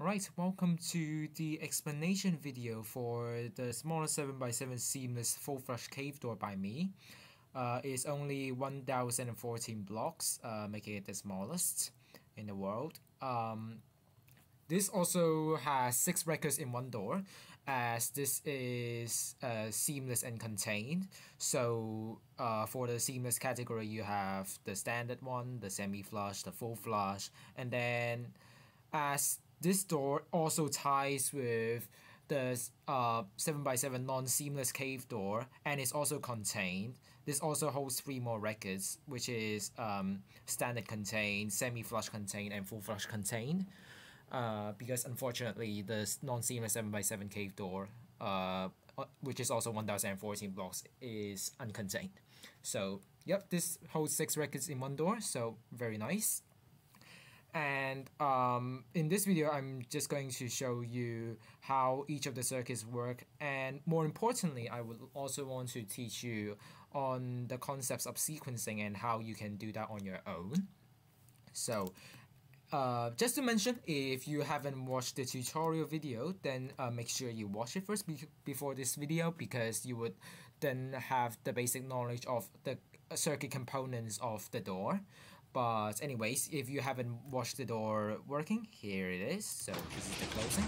Alright, welcome to the explanation video for the smaller 7x7 seamless full flush cave door by me. It's only 1014 blocks, making it the smallest in the world. This also has 6 records in one door, as this is seamless and contained. So for the seamless category, you have the standard one, the semi-flush, the full flush, and then as this door also ties with the 7x7 non-seamless cave door, and it's also contained. This also holds 3 more records, which is standard contained, semi-flush contained, and full flush contained. Because unfortunately, the non-seamless 7x7 cave door, which is also 1014 blocks, is uncontained. So, yep, this holds 6 records in one door, so very nice. And in this video, I'm just going to show you how each of the circuits work, and more importantly, I would also want to teach you on the concepts of sequencing and how you can do that on your own. So just to mention, if you haven't watched the tutorial video, then make sure you watch it first before this video, because you would then have the basic knowledge of the circuit components of the door. But anyways, if you haven't watched the door working, here it is. So this is the closing.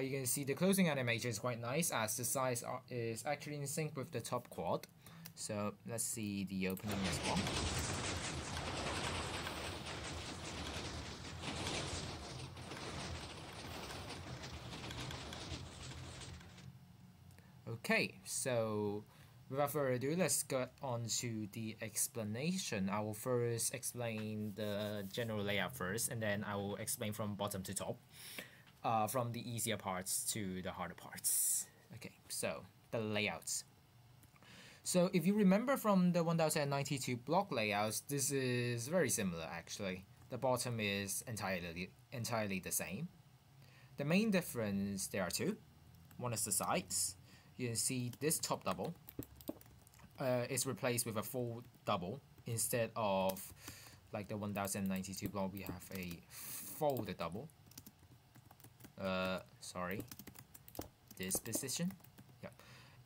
You can see the closing animation is quite nice, as the size is actually in sync with the top quad. So let's see the opening as well. Okay, so without further ado, let's get on to the explanation. I will first explain the general layout first, and then I will explain from bottom to top, from the easier parts to the harder parts. Okay, so the layouts. So if you remember from the 1092 block layouts, this is very similar actually. The bottom is entirely the same. The main difference, there are 2. One is the sides. You can see this top double is replaced with a full double. Instead of like the 1092 block, we have a folded double. Sorry, this position. Yeah.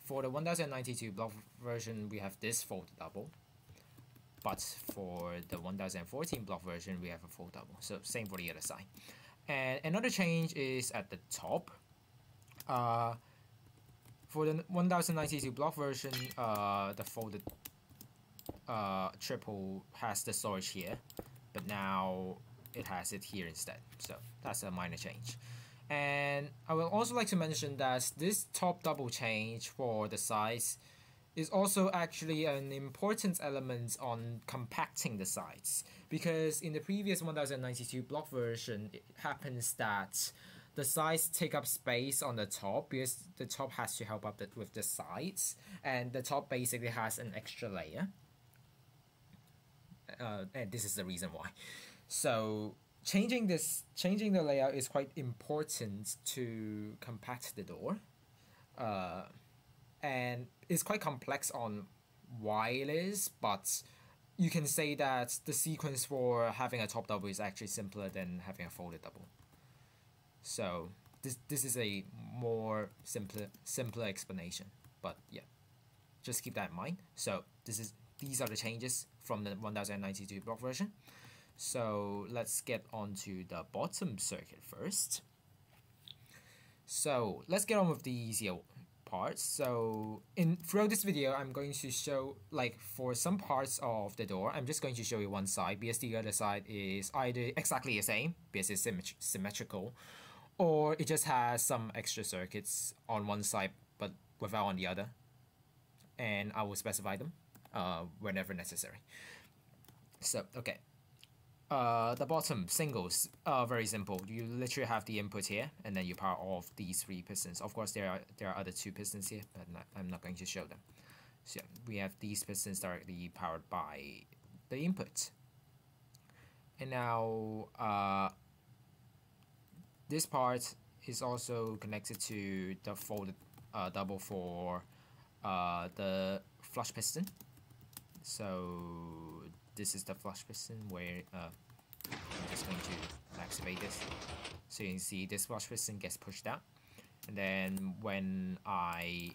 For the 1092 block version, we have this folded double. But for the 1014 block version, we have a full double. So same for the other side. And another change is at the top. For the 1092 block version, the folded triple has the storage here, but now it has it here instead. So that's a minor change. And I would also like to mention that this top double change for the size is also actually an important element on compacting the sides, because in the previous 1092 block version, it happens that the sides take up space on the top because the top has to help up with the sides, and the top basically has an extra layer. And this is the reason why. So changing the layout is quite important to compact the door. And it's quite complex on why it is, but you can say that the sequence for having a top double is actually simpler than having a folded double. So this is a more simpler explanation, but yeah, just keep that in mind. So these are the changes from the 1092 block version. So let's get on to the bottom circuit first. So let's get on with the easier parts. So throughout this video, I'm going to show, like, for some parts of the door, I'm just going to show you one side, because the other side is either exactly the same because it's symmetrical, or it just has some extra circuits on one side but without on the other, and I will specify them whenever necessary. So okay, the bottom singles are very simple. You literally have the input here, and then you power off these 3 pistons. Of course, there are other 2 pistons here, but I'm not going to show them. So we have these pistons directly powered by the input. And now this part is also connected to the folded double for the flush piston. So this is the flush piston where I'm just going to activate this. So you can see this flush piston gets pushed out, and then when I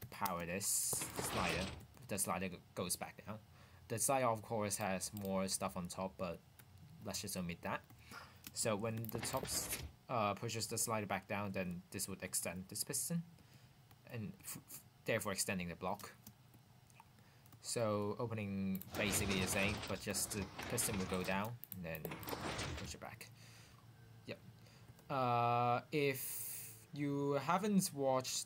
power this slider, the slider goes back down. The slider of course has more stuff on top, but let's just omit that. So when the top pushes the slider back down, then this would extend this piston, and therefore extending the block. So opening basically the same, but just the piston will go down and then push it back. Yep. If you haven't watched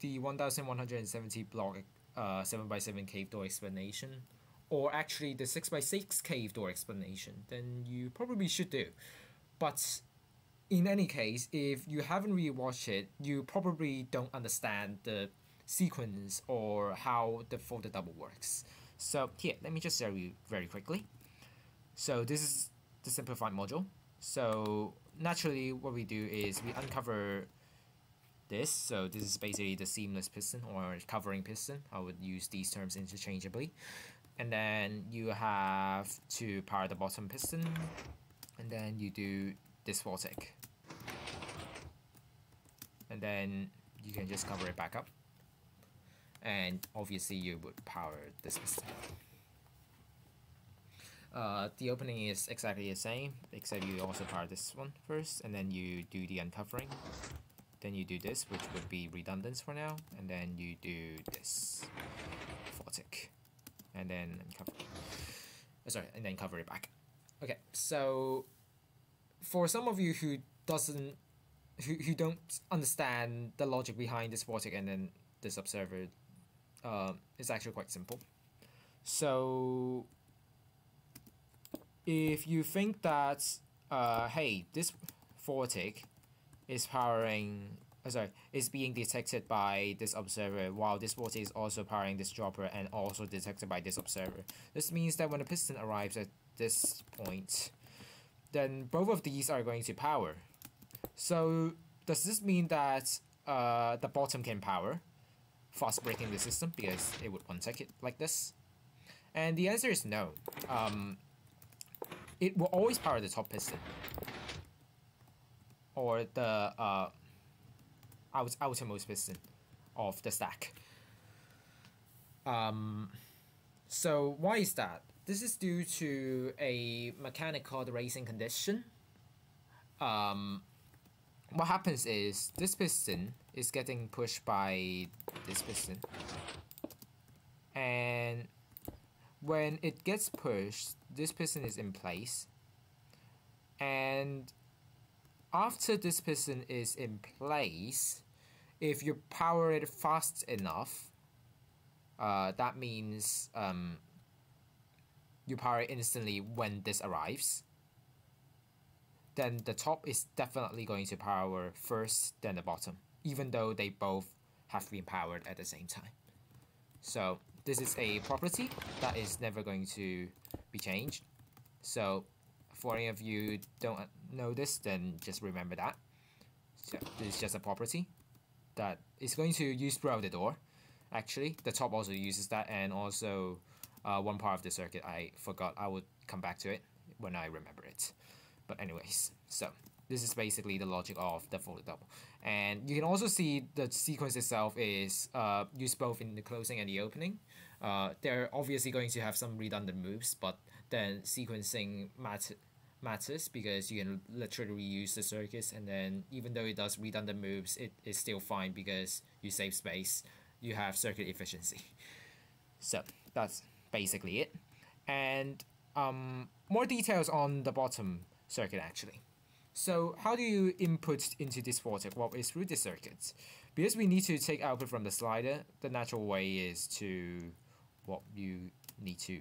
the 1170 block 7x7 cave door explanation, or actually the 6x6 cave door explanation, then you probably should do. But in any case, if you haven't really watched it, you probably don't understand the sequence or how the folded double works. So here, let me just show you very quickly. So this is the simplified module. So naturally what we do is we uncover this. So this is basically the seamless piston or covering piston. I would use these terms interchangeably. And then you have to power the bottom piston, and then you do this vortex. And then you can just cover it back up. And obviously you would power this piston. The opening is exactly the same, except you also power this one first, and then you do the uncovering. Then you do this, which would be redundant for now, and then you do this vortex, and then uncover. And then cover it back. Okay, so for some of you who don't understand the logic behind this vortex and then this observer, it's actually quite simple. So if you think that hey, this vortex is is being detected by this observer, while this vortex is also powering this dropper and also detected by this observer, this means that when the piston arrives at this point, then both of these are going to power. So does this mean that the bottom can power, fast breaking the system because it would one-take it like this? And the answer is no. It will always power the top piston, or the outermost piston of the stack. So why is that? This is due to a mechanic called racing condition. What happens is this piston is getting pushed by this piston, and when it gets pushed, this piston is in place, and after this piston is in place, if you power it fast enough, that means you power it instantly when this arrives, then the top is definitely going to power first, then the bottom, even though they both have been powered at the same time. So this is a property that is never going to be changed. So for any of you who don't know this, then just remember that. So this is just a property that is going to use throughout the door. Actually, the top also uses that, and also one part of the circuit I forgot. I would come back to it when I remember it. But anyways, so this is basically the logic of the folded double. And you can also see the sequence itself is used both in the closing and the opening. They're obviously going to have some redundant moves, but then sequencing matters because you can literally reuse the circuits, and then even though it does redundant moves, it is still fine because you save space, you have circuit efficiency. So that's basically it. And more details on the bottom circuit actually. So how do you input into this vortex? Well, it's through the circuit. Because we need to take output from the slider, the natural way is to, well, you need to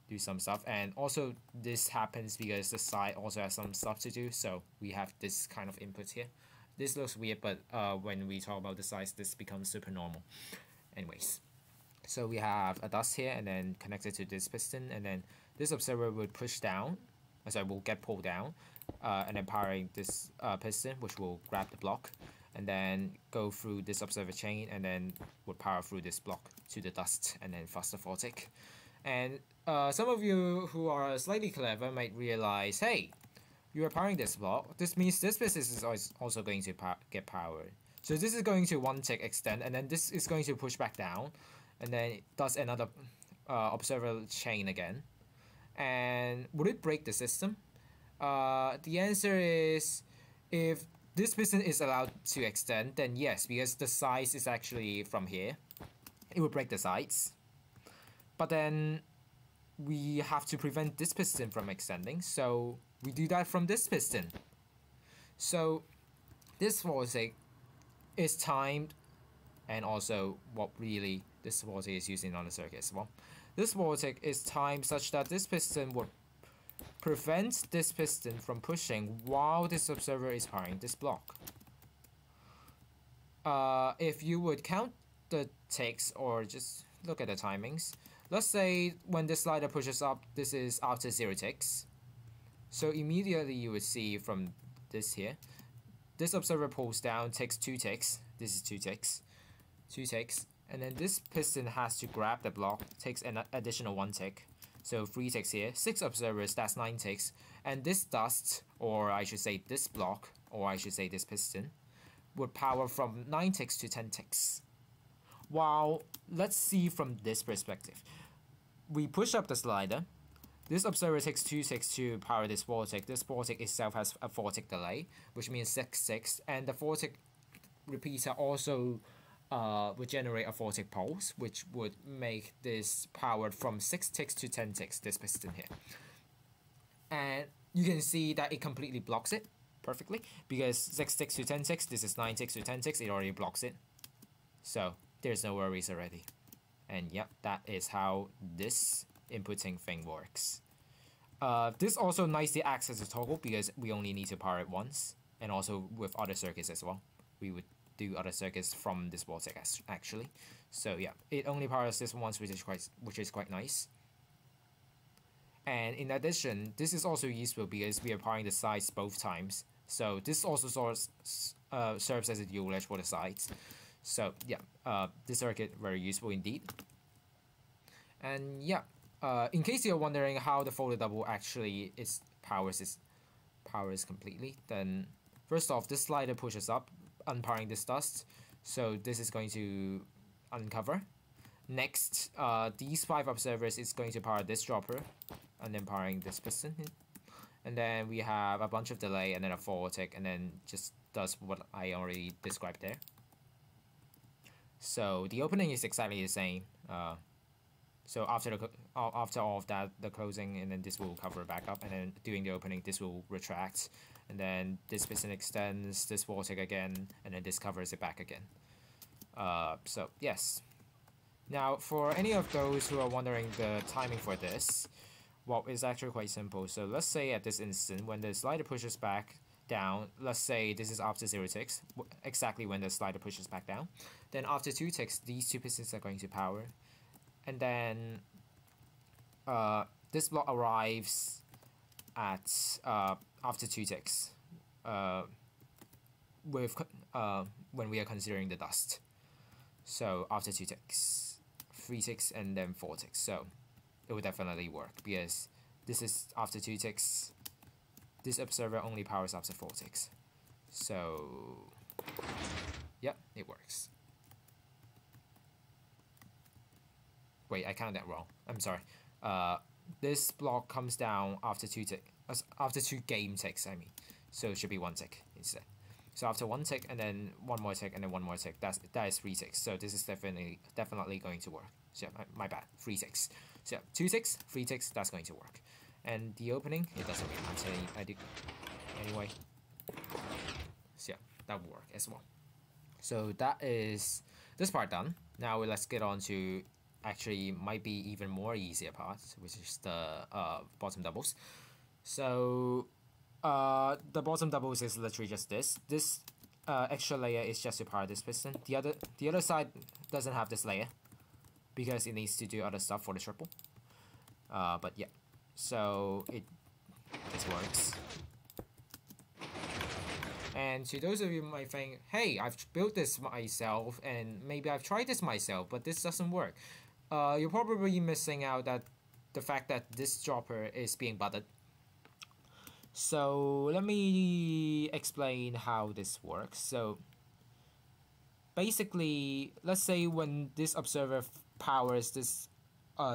do some stuff. And also this happens because the side also has some stuff to do, so we have this kind of input here. This looks weird, but when we talk about the size, this becomes super normal. Anyways, so we have a dust here and then connected to this piston, and then this observer would push down, will get pulled down, and then powering this piston, which will grab the block. and then go through this observer chain, and then would power through this block to the dust, and then faster 4 tick. And some of you who are slightly clever might realize, hey, you are powering this block. This means this business is also going to get powered. So this is going to 1 tick extend, and then this is going to push back down, and then it does another observer chain again. And would it break the system? The answer is, if this piston is allowed to extend, then yes, because the size is actually from here. It would break the sides. But then we have to prevent this piston from extending, so we do that from this piston. So this vortex is timed, and also what really this vortex is using on the circuit as well. This vortex is timed such that this piston would prevent this piston from pushing while this observer is powering this block. If you would count the ticks or just look at the timings, let's say when the slider pushes up, this is after 0 ticks. So immediately you would see from this here, this observer pulls down, takes 2 ticks. This is 2 ticks. 2 ticks. And then this piston has to grab the block, takes an additional 1 tick. So 3 ticks here, 6 observers, that's 9 ticks. And this dust, or I should say this block, or I should say this piston, would power from 9 ticks to 10 ticks. While, let's see from this perspective. We push up the slider. This observer takes 2 ticks to power this vortex. This vortex itself has a 4 tick delay, which means 6 ticks. And the 4 tick repeater also would generate a 4 tick pulse, which would make this powered from 6 ticks to 10 ticks, this piston here. And you can see that it completely blocks it perfectly, because 6 ticks to 10 ticks, this is 9 ticks to 10 ticks, it already blocks it. So there's no worries already. And yep, that is how this inputting thing works. This also nicely acts as a toggle, because we only need to power it once, and also with other circuits as well. We would do other circuits from this vortex actually. So yeah, it only powers this once, which is quite nice. And in addition, this is also useful because we are powering the sides both times. So this also serves as a dual ledge for the sides. So yeah, this circuit very useful indeed. And yeah, in case you're wondering how the folded double actually powers completely, then first off, this slider pushes up, unpowering this dust. So this is going to uncover. Next, these 5 observers is going to power this dropper, and then powering this piston. And then we have a bunch of delay, and then a 4 tick, and then just does what I already described there. So the opening is exactly the same. So after all of that, the closing, and then this will cover back up, and then doing the opening, this will retract, and then this piston extends, this vortex again, and then this covers it back again. So yes. Now for any of those who are wondering the timing for this, well, it's actually quite simple. So let's say at this instant, when the slider pushes back down, let's say this is after 0 ticks, exactly when the slider pushes back down. Then after 2 ticks, these 2 pistons are going to power. And then this block arrives at after 2 ticks with when we are considering the dust. So after 2 ticks, 3 ticks, and then 4 ticks. So it will definitely work, because this is after 2 ticks. This observer only powers after 4 ticks. So yeah, it works. Wait, I counted that wrong. I'm sorry. This block comes down after 2 game ticks, I mean. So it should be 1 tick instead. So after 1 tick, and then 1 more tick, and then 1 more tick, that is 3 ticks. So this is definitely going to work. So my bad, 3 ticks. So 2 ticks, 3 ticks, that's going to work. And the opening, it doesn't really matter anyway. So yeah, that will work as well. So that is this part done. Now let's get on to actually might be even more easier part, which is the bottom doubles. So the bottom doubles is literally just this. This extra layer is just to power this piston. The other side doesn't have this layer because it needs to do other stuff for the triple. But yeah, so this works. And to those of you who might think, hey, I've built this myself and maybe I've tried this myself, but this doesn't work. You're probably missing out that the fact that this dropper is being buttered. So let me explain how this works. So basically, let's say when this observer powers this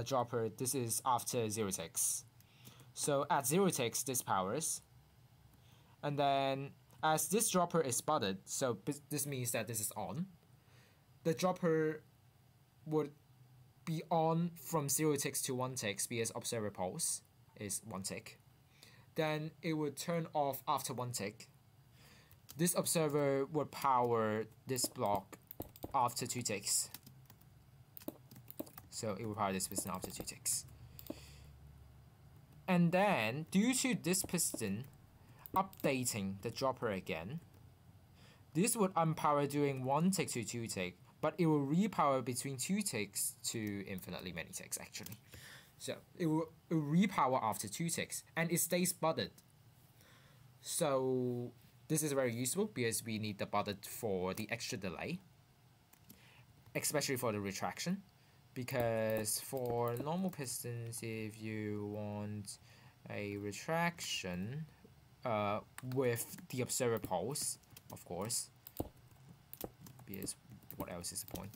dropper, this is after 0 ticks. So at 0 ticks, this powers. And then as this dropper is buttered, so this means that this is on, the dropper would be on from 0 ticks to 1 ticks because observer pulse is 1 tick. Then it would turn off after 1 tick. This observer would power this block after 2 ticks. So it will power this piston after 2 ticks. And then, due to this piston updating the dropper again, this would unpower during 1 tick to 2 tick, but it will repower between 2 ticks to infinitely many ticks actually. So it will repower after 2 ticks, and it stays buttered. So this is very useful because we need the buttered for the extra delay, especially for the retraction. Because for normal pistons, if you want a retraction with the observer pulse, of course, because what else is the point?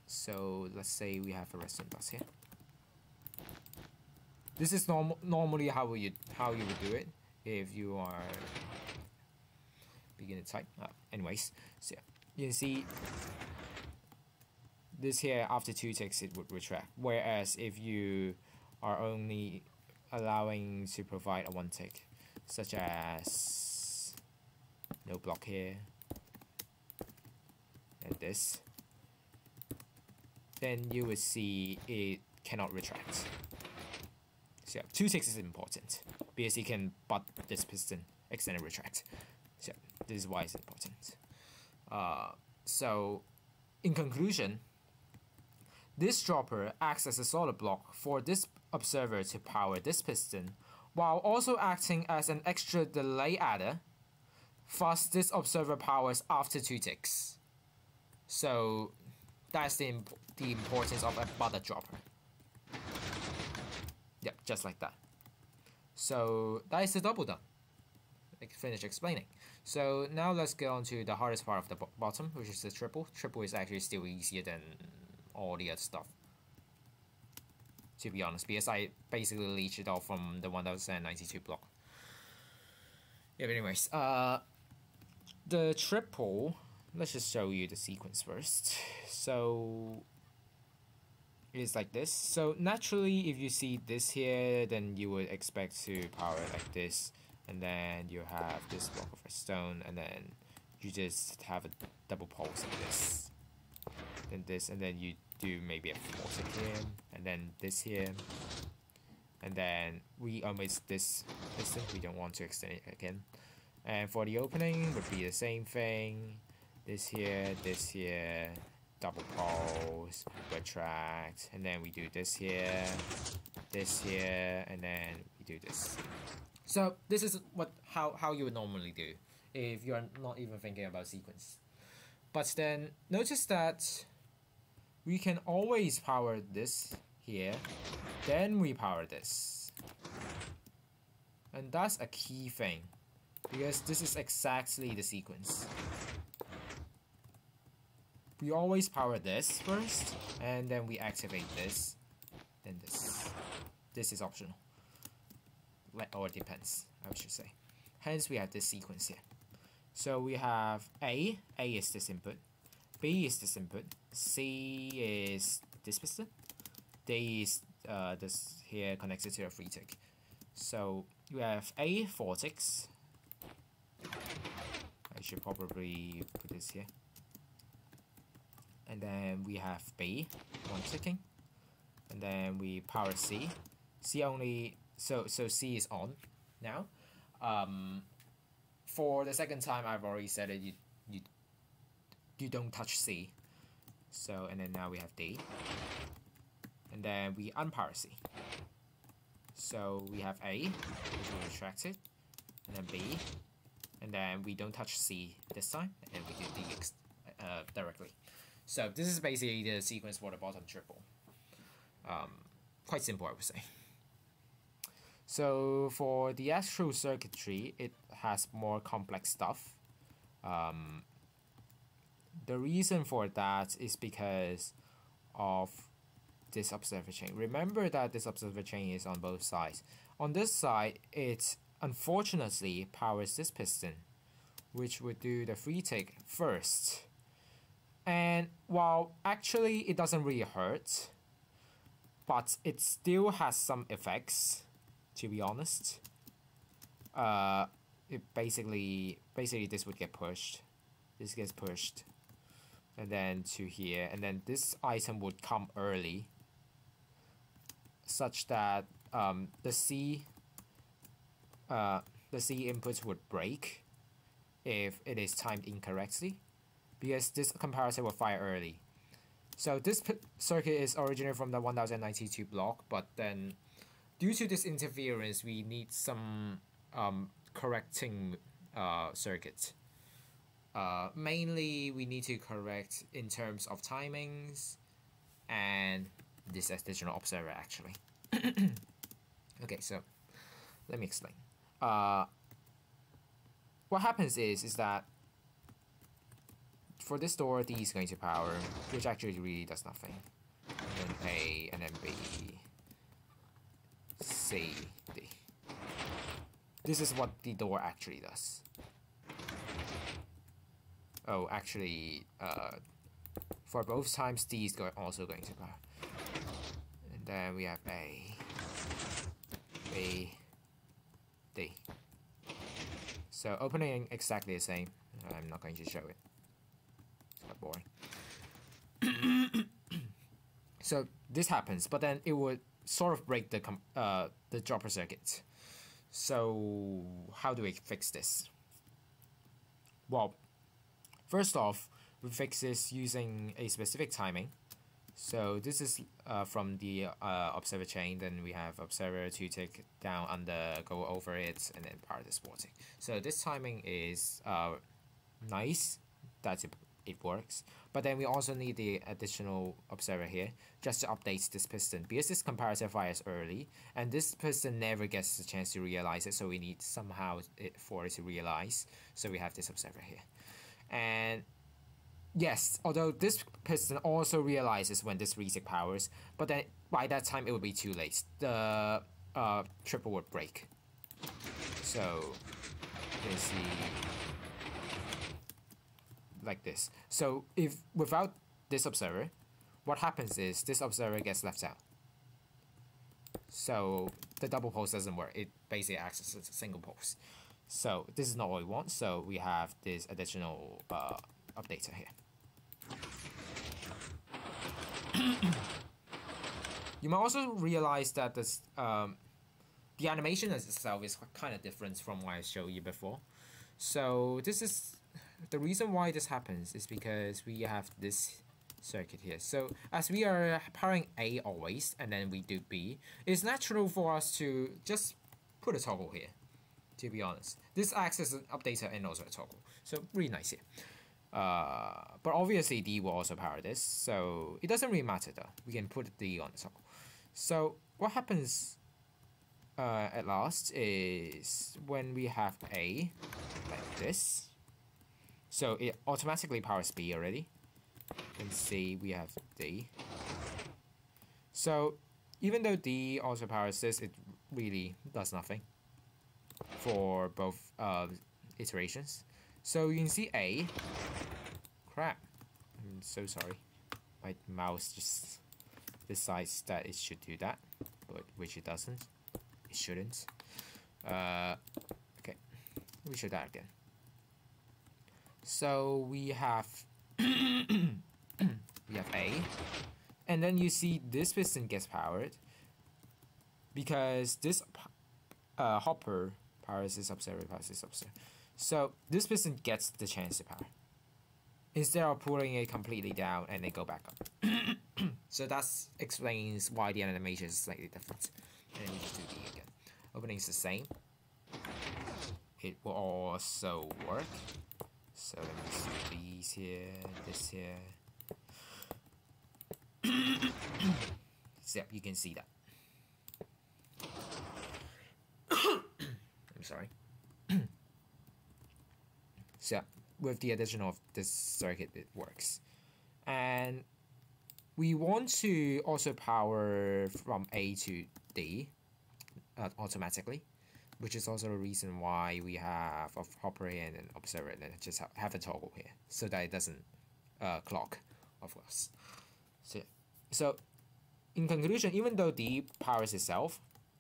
So let's say we have a resonant bus here. This is normally how you would do it if you are beginner type. Anyways, so you can see this here after 2 ticks it would retract. Whereas if you are only allowing to provide a 1 tick, such as no block here and this, then you would see it cannot retract. So 2 ticks is important because you can butt this piston, extend and retract. So this is why it's important. So in conclusion, this dropper acts as a solid block for this observer to power this piston, while also acting as an extra delay adder. Thus, this observer powers after 2 ticks. So that's the importance of a butter dropper. Yep, just like that. So that is the double done. Finish explaining. So now let's get on to the hardest part of the bottom, which is the triple. Triple is actually still easier than all the other stuff, to be honest, because I basically leached it off from the 1092 block. Yeah, but anyways, the triple, let's just show you the sequence first. So it's like this. So naturally, if you see this here, then you would expect to power it like this, and then you have this block of redstone, and then you just have a double pulse like this, then this, and then you do maybe a 4 tick here, and then this here, and then we omit this piston, we don't want to extend it again. And for the opening would be the same thing, this here, double pulse, retract, and then we do this here, and then we do this. So this is how you would normally do if you're not even thinking about sequence. But then notice that we can always power this here, then we power this. And that's a key thing, because this is exactly the sequence. We always power this first, and then we activate this, then this. This is optional. Or it depends, I should say. Hence we have this sequence here. So we have A is this input, B is this input, C is this piston, D is this here connected to a 3 tick. So you have A 4 ticks. I should probably put this here. And then we have B 1 ticking, and then we power C. C only, so C is on now. For the second time, I've already said it. You don't touch C. So, and then now we have D, and then we unpower C. So we have A, which will retract it, and then B, and then we don't touch C this time, and we do D directly. So this is basically the sequence for the bottom triple. Quite simple, I would say. So for the actual circuitry, it has more complex stuff. The reason for that is because of this observer chain. Remember that this observer chain is on both sides. On this side, it unfortunately powers this piston, which would do the free take first. And while actually it doesn't really hurt, but it still has some effects, to be honest. It basically this would get pushed. This gets pushed. And then to here, and then this item would come early, such that the C inputs would break if it is timed incorrectly, because this comparator will fire early. So this circuit is originally from the 1092 block, but then due to this interference, we need some correcting circuit. Mainly, we need to correct in terms of timings and this additional observer, actually. Okay, so let me explain. What happens is that for this door, D is going to power, which actually really does nothing. And then A, and then B, C, D. This is what the door actually does. Oh, actually, for both times, D is also going to power. And then we have A, B, D. So opening exactly the same. I'm not going to show it. It's quite boring. So this happens, but then it would sort of break the dropper circuit. So how do we fix this? Well, first off, we fix this using a specific timing. So this is from the observer chain. Then we have observer to take down under, go over it, and then power the sporting. So this timing is nice. That it works. But then we also need the additional observer here just to update this piston, because this comparator fires early, and this piston never gets the chance to realize it. So we need somehow for it to realize. So we have this observer here. And yes, although this piston also realizes when this reset powers, but then by that time it would be too late. The triple would break. So you can see like this. So if without this observer, what happens is this observer gets left out. So the double pulse doesn't work. It basically acts as a single pulse. So this is not what we want, so we have this additional updater here. You might also realize that this the animation itself is kind of different from what I showed you before. So this is the reason why this happens is because we have this circuit here. So as we are powering A always, and then we do B, it's natural for us to just put a toggle here. To be honest, this acts as an updater and also a toggle, so really nice here. But obviously D will also power this, so it doesn't really matter though. We can put D on the toggle. So what happens at last is when we have A like this, so it automatically powers B already. And C we have D. So even though D also powers this, it really does nothing for both iterations. So you can see A. Crap. I'm so sorry. My mouse just decides that it should do that, but which it doesn't. It shouldn't. Okay. Let me show that again. So we have we have A, and then you see this piston gets powered because this hopper powers this observer, powers this observer. So this piston gets the chance to power instead of pulling it completely down and then go back up. So that explains why the animation is slightly different. And we just do D again. Opening is the same. it will also work. So let me see these here, this here. Yep, you can see that. I'm sorry. So with the addition of this circuit, it works. And we want to also power from A to D automatically, which is also a reason why we have a hopper and an observer, and then just have a toggle here so that it doesn't clock, of course. So in conclusion, even though D powers itself,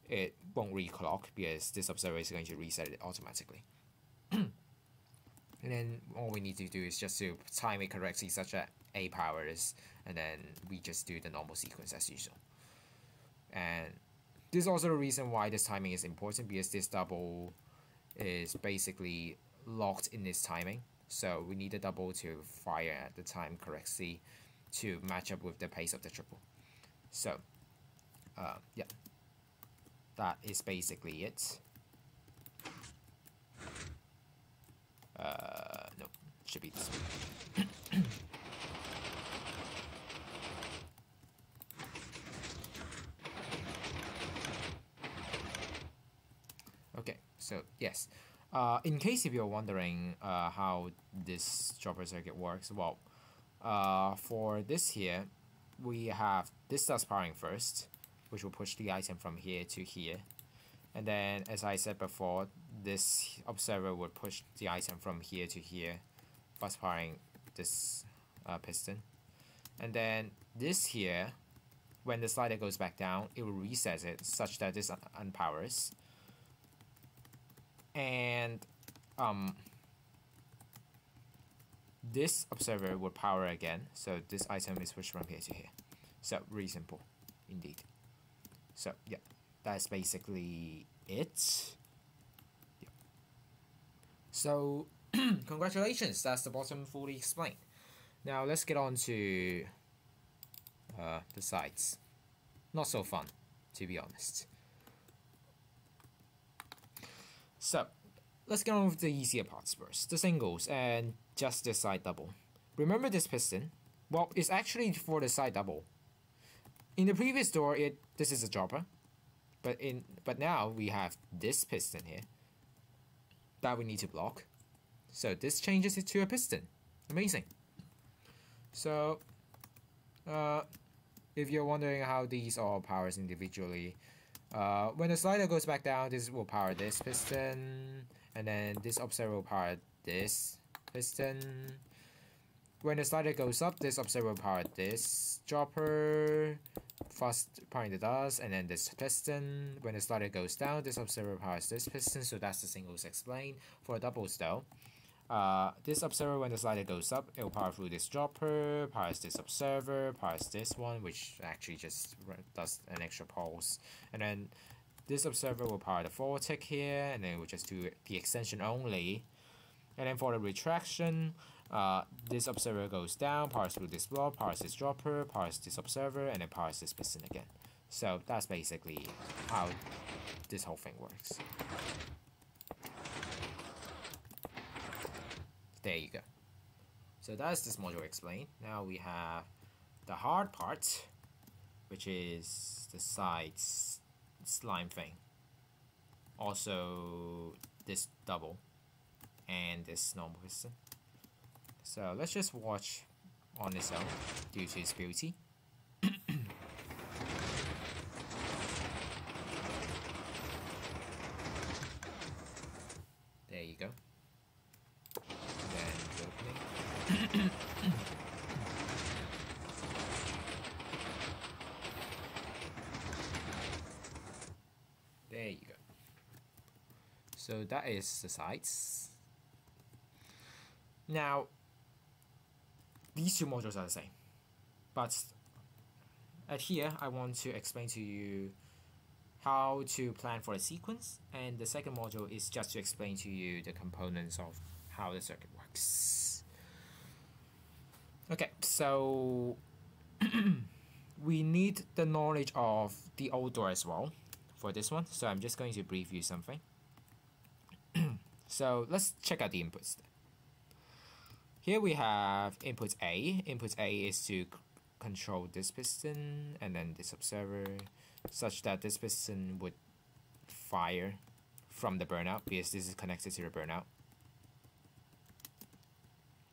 it won't reclock because this observer is going to reset it automatically. And then all we need to do is just to time it correctly such that A powers, and then we just do the normal sequence as usual. And this is also the reason why this timing is important, because this double is basically locked in this timing. So we need the double to fire at the time correctly to match up with the pace of the triple. So, yeah, that is basically it. No, should be this one. Okay, so yes. In case if you're wondering how this dropper circuit works, well, for this here, we have this starts powering first, which will push the item from here to here. And then, as I said before, this observer would push the item from here to here, fast powering this piston. And then this here, when the slider goes back down, it will reset it such that this unpowers. And this observer will power again, so this item is pushed from here to here. So really simple indeed. So yeah, that's basically it. Yeah. So congratulations, that's the bottom fully explained. Now let's get on to the sides. Not so fun, to be honest. So let's get on with the easier parts first. The singles and just the side double. Remember this piston? Well, it's actually for the side double. In the previous door, this is a dropper, but now we have this piston here that we need to block. So this changes it to a piston. Amazing. So if you're wondering how these all powers individually, when the slider goes back down, this will power this piston, and then this observer will power this piston. When the slider goes up, this observer will power this dropper, fast powering the dust, and then this piston. When the slider goes down, this observer powers this piston, so that's the singles explained. For doubles though, this observer, when the slider goes up, it will power through this dropper, powers this observer, powers this one, which actually just does an extra pulse, and then this observer will power the forward tick here, and then it will just do the extension only. And then for the retraction, this observer goes down, powers through this block, powers this dropper, powers this observer, and then powers this piston again. So that's basically how this whole thing works. There you go. So that's this module explained. Now we have the hard part, which is the sides slime thing. Also this double and this normal piston. So let's just watch on its own due to its beauty. There you go. Then the opening. There you go. So that is the sides. Now, these two modules are the same, but at here I want to explain to you how to plan for a sequence, and the second module is just to explain to you the components of how the circuit works. Okay, so we need the knowledge of the old door as well for this one, so I'm just going to brief you something. So let's check out the inputs. Here we have input A. Input A is to control this piston and then this observer, such that this piston would fire from the burnout because this is connected to the burnout.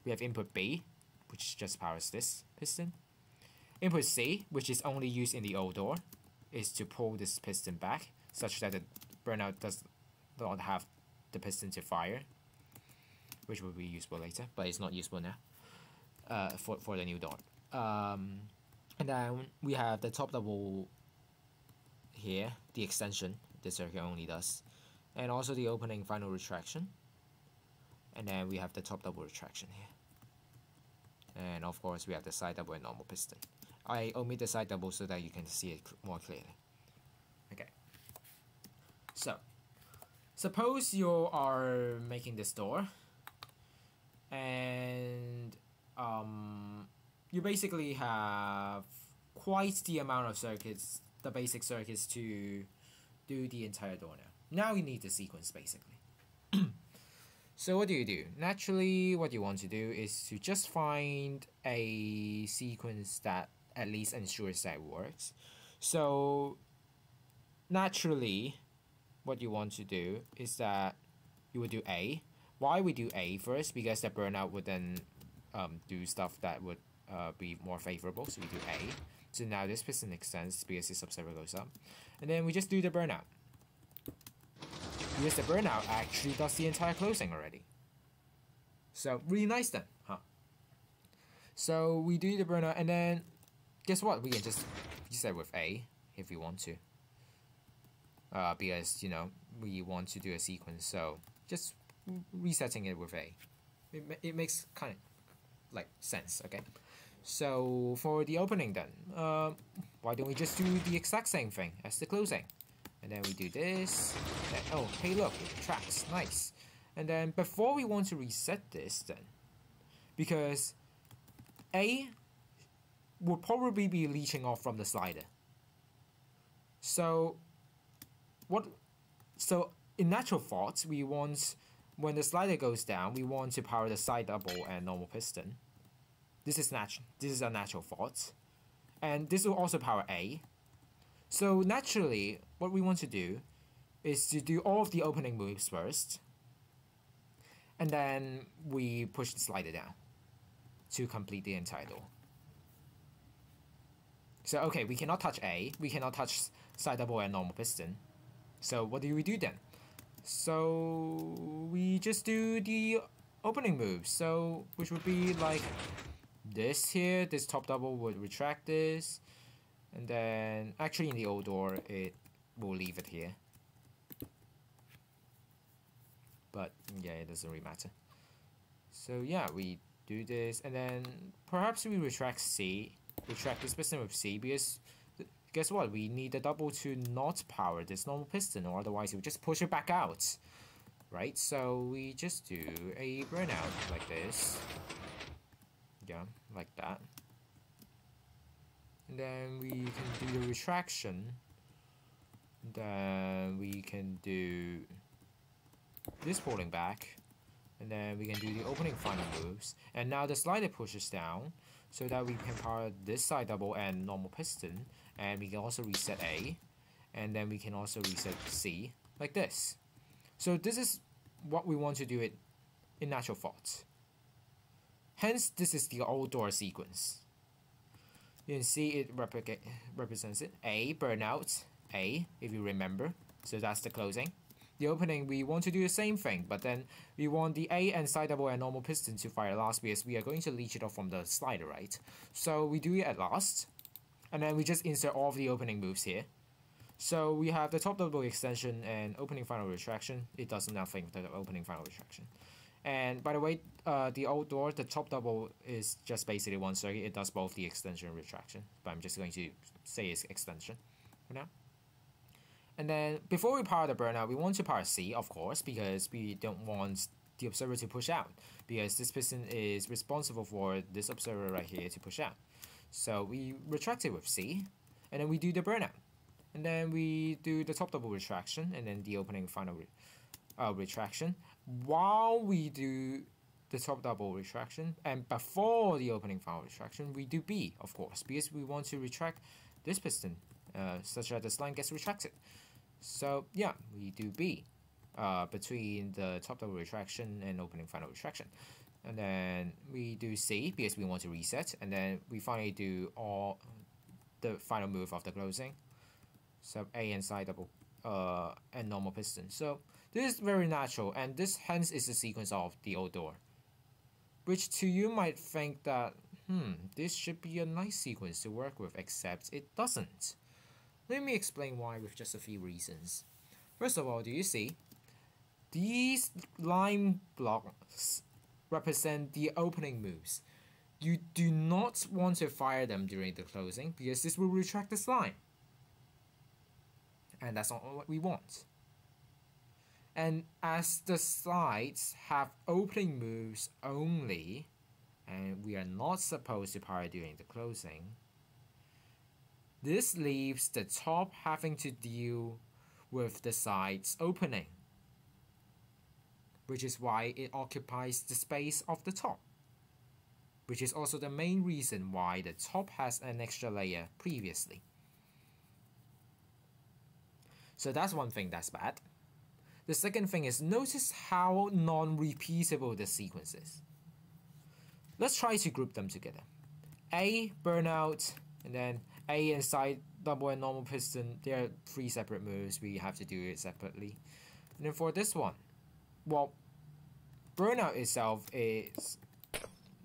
We have input B, which just powers this piston. Input C, which is only used in the old door, is to pull this piston back such that the burnout does not have the piston to fire, which will be useful later, but it's not useful now for the new door. And then we have the top double here, the extension this circuit only does, and also the opening final retraction. And then we have the top double retraction here. And of course we have the side double and normal piston. I omit the side double so that you can see it more clearly. Okay. So, suppose you are making this door, and you basically have quite the amount of circuits, the basic circuits, to do the entire door now. Now you need the sequence basically. So what do? Naturally, what you want to do is to just find a sequence that at least ensures that it works. So naturally, what you want to do is that you would do A. Why we do A first? Because the burnout would then do stuff that would be more favorable. So we do A. So now this piston extends because this observer goes up. And then we just do the burnout. Because the burnout actually does the entire closing already. So really nice then, huh? So we do the burnout, and then guess what? We can just reset with A if we want to. Because, you know, we want to do a sequence, so just resetting it with A. It makes kind of like sense, okay? So for the opening then, why don't we just do the exact same thing as the closing? And then we do this. Then, oh, hey look, it tracks. Nice. And then before we want to reset this then, because A will probably be leeching off from the slider. So in natural thought, we want, when the slider goes down, we want to power the side double and normal piston. This is a natural thought. And this will also power A. So naturally, what we want to do is to do all of the opening moves first, and then we push the slider down to complete the entire door. So okay, we cannot touch A, we cannot touch side double and normal piston. So what do we do then? So we just do the opening moves. So which would be like this here. This top double would retract this. And then, actually in the old door, it will leave it here. But, yeah, it doesn't really matter. So, yeah, we do this, and then perhaps we retract C. Retract this piston with C, because guess what? We need the double to not power this normal piston, or otherwise it will just push it back out. Right? So, we just do a burnout like this. Yeah, like that. And then we can do the retraction. Then we can do this pulling back. And then we can do the opening final moves. And now the slider pushes down so that we can power this side double and normal piston. And we can also reset A. And then we can also reset C like this. So this is what we want to do it in natural thought. Hence, this is the old door sequence. You can see it represents it. A, burnout. A, if you remember. So that's the closing. The opening, we want to do the same thing, but then we want the A and side double and normal piston to fire last because we are going to leech it off from the slider, right? So we do it at last. And then we just insert all of the opening moves here. So we have the top double extension and opening final retraction. It does nothing with the opening final retraction. And by the way, the old door, the top double is just basically one circuit. It does both the extension and retraction. But I'm just going to say it's extension for now. And then before we power the burnout, we want to power C, of course, because we don't want the observer to push out. Because this piston is responsible for this observer right here to push out. So we retract it with C, and then we do the burnout. And then we do the top double retraction, and then the opening final retraction. while we do the top double retraction and before the opening final retraction, we do B, of course, because we want to retract this piston such that the slime gets retracted. So yeah, we do B between the top double retraction and opening final retraction. And then we do C because we want to reset, and then we finally do all the final move of the closing. So A and side double and normal piston. So this is very natural, and this hence is the sequence of the old door. Which to you might think that, this should be a nice sequence to work with, except it doesn't. Let me explain why with just a few reasons. First of all, do you see? These line blocks represent the opening moves. You do not want to fire them during the closing because this will retract the slime. And that's not what we want. And as the sides have opening moves only, and we are not supposed to fire during the closing, this leaves the top having to deal with the sides opening, which is why it occupies the space of the top, which is also the main reason why the top has an extra layer previously. So that's one thing that's bad. The second thing is, notice how non-repeatable the sequence is. Let's try to group them together. A, burnout, and then A and side double and normal piston, they are 3 separate moves. We have to do it separately. And then for this one, well, burnout itself is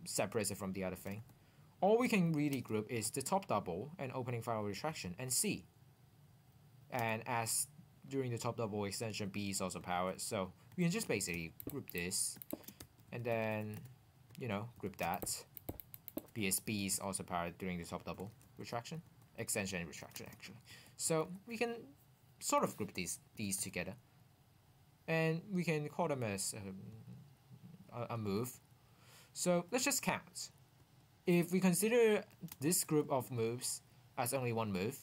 separated from the other thing. All we can really group is the top double and opening final retraction and C. And as during the top double extension, B is also powered, so we can just basically group this and then, group that. because B is also powered during the top double retraction, extension and retraction actually. So we can sort of group these together, and we can call them as a move. So let's just count. If we consider this group of moves as only one move,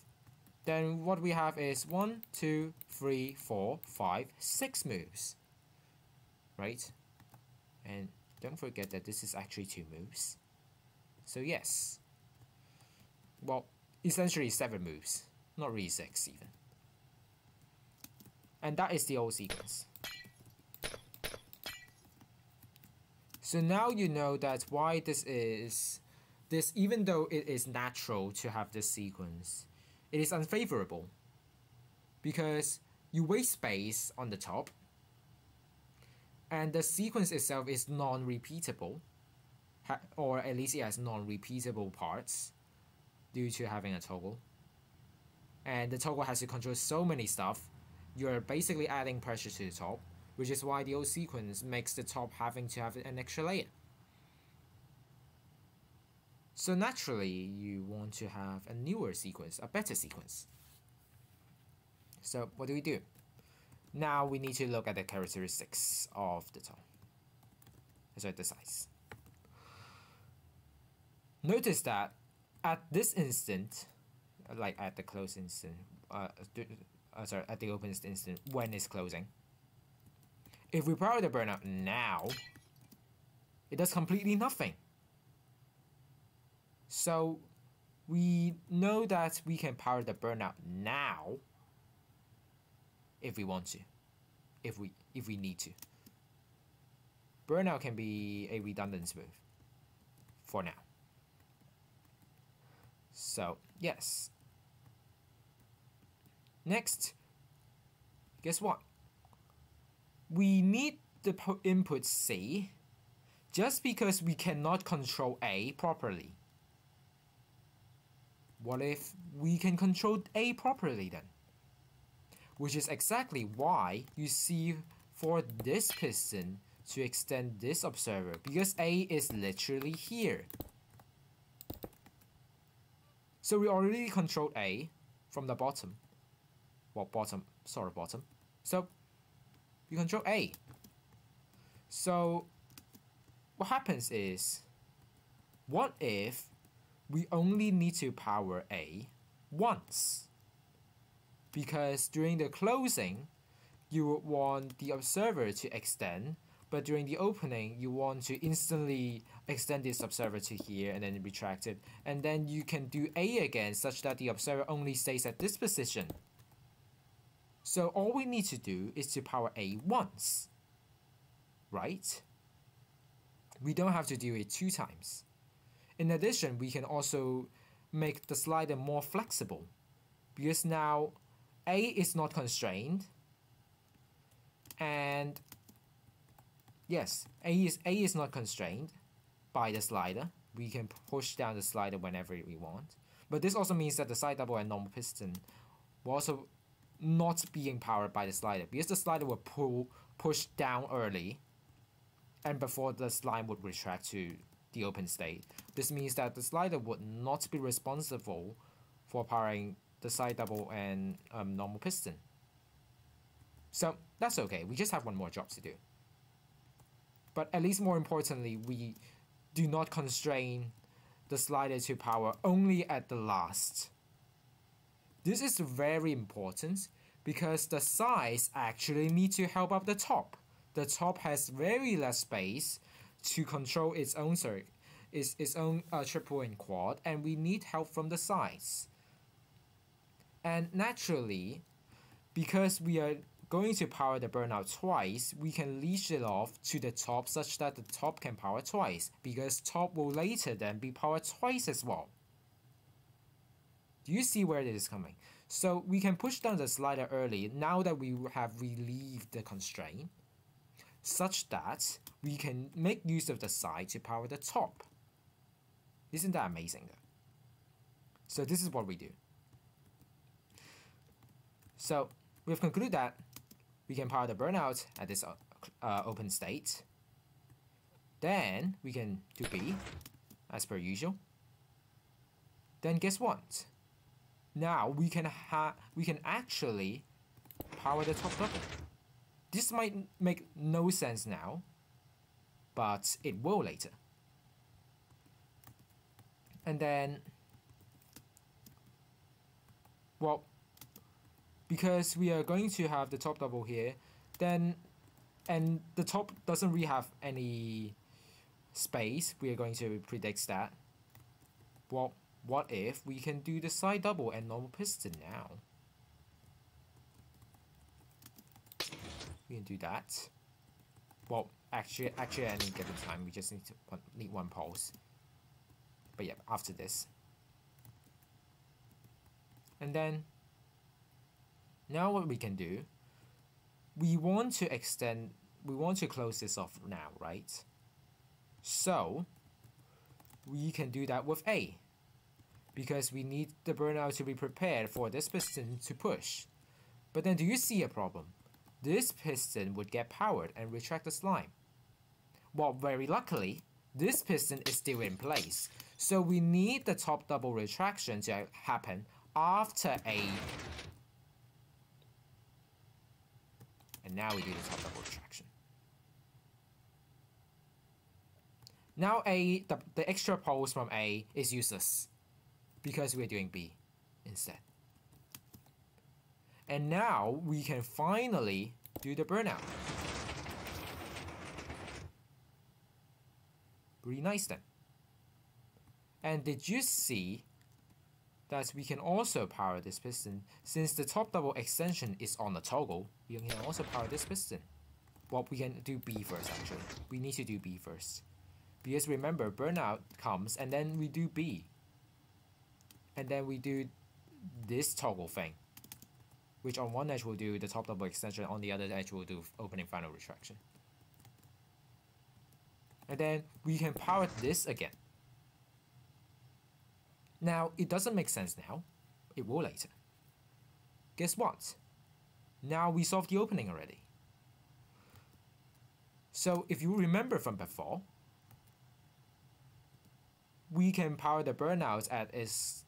then what we have is 1, 2, 3, 4, 5, 6 moves, right? And don't forget that this is actually 2 moves. So yes, well, essentially 7 moves, not really 6 even. And that is the old sequence. So now you know that why this, even though it is natural to have this sequence, it is unfavorable because you waste space on the top and the sequence itself is non-repeatable, or at least it has non-repeatable parts due to having a toggle. And the toggle has to control so many stuff, you're basically adding pressure to the top, which is why the old sequence makes the top having to have an extra layer. So naturally, you want to have a newer sequence, a better sequence. So what do? Now we need to look at the characteristics of the top. Sorry, the size. Notice that at this instant, like at the close instant, at the open instant when it's closing, if we power the burnout now, it does completely nothing. So we know that we can power the burnout now if we want to, if we need to. Burnout can be a redundant move for now. So yes. Next, guess what? We need the input C just because we cannot control A properly. What if we can control A properly then? Which is exactly why you see for this piston to extend this observer, because A is literally here. So we already controlled A from the bottom. Well, bottom. So we control A. So what happens is, what if we only need to power A once? Because during the closing, you would want the observer to extend But during the opening, you want to instantly extend this observer to here and then retract it. And then you can do A again such that the observer only stays at this position. So all we need to do is to power A once, right? We don't have to do it 2 times. In addition, we can also make the slider more flexible because now A is not constrained, and yes, A is not constrained by the slider. We can push down the slider whenever we want. But this also means that the side double and normal piston will also not being powered by the slider because the slider will push down early and before the slime would retract to the open state. This means that the slider would not be responsible for powering the side double and normal piston. So that's okay, we just have one more job to do. But at least more importantly, we do not constrain the slider to power only at the last. This is very important because the sides actually need to help up the top. The top has very less space to control its own triple and quad, and we need help from the sides. And naturally, because we are going to power the burnout twice, we can leash it off to the top such that the top can power twice, because top will later then be powered twice as well. Do you see where this is coming? So we can push down the slider early now that we have relieved the constraint, such that we can make use of the side to power the top. Isn't that amazing though? So this is what we do. So we've concluded that we can power the burnout at this open state. Then we can do B as per usual. Then guess what? Now we can actually power the top double. This might make no sense now, but it will later. And then, well, because we are going to have the top double here, then, and the top doesn't really have any space, we are going to predict that. Well, what if we can do the side double and normal piston now? We can do that. Well, actually at any given time, we just need one pulse. But yeah, after this. And then, now what we can do, we want to close this off now, right? So, we can do that with A, because we need the burnout to be prepared for this piston to push. But then do you see a problem? This piston would get powered and retract the slime. Well, very luckily, this piston is still in place. So we need the top double retraction to happen after A. And now we do the top double retraction. Now the extra pulse from A is useless because we're doing B instead. And now we can finally do the burnout. Pretty nice then. And did you see that we can also power this piston? Since the top double extension is on the toggle, we can also power this piston. Well, we can do B first actually. We need to do B first. Because remember, burnout comes and then we do B. And then we do this toggle thing, which on one edge will do the top double extension, on the other edge will do opening final retraction. And then we can power this again. Now, it doesn't make sense now. It will later. Guess what? Now we solved the opening already. So if you remember from before, we can power the burnout at its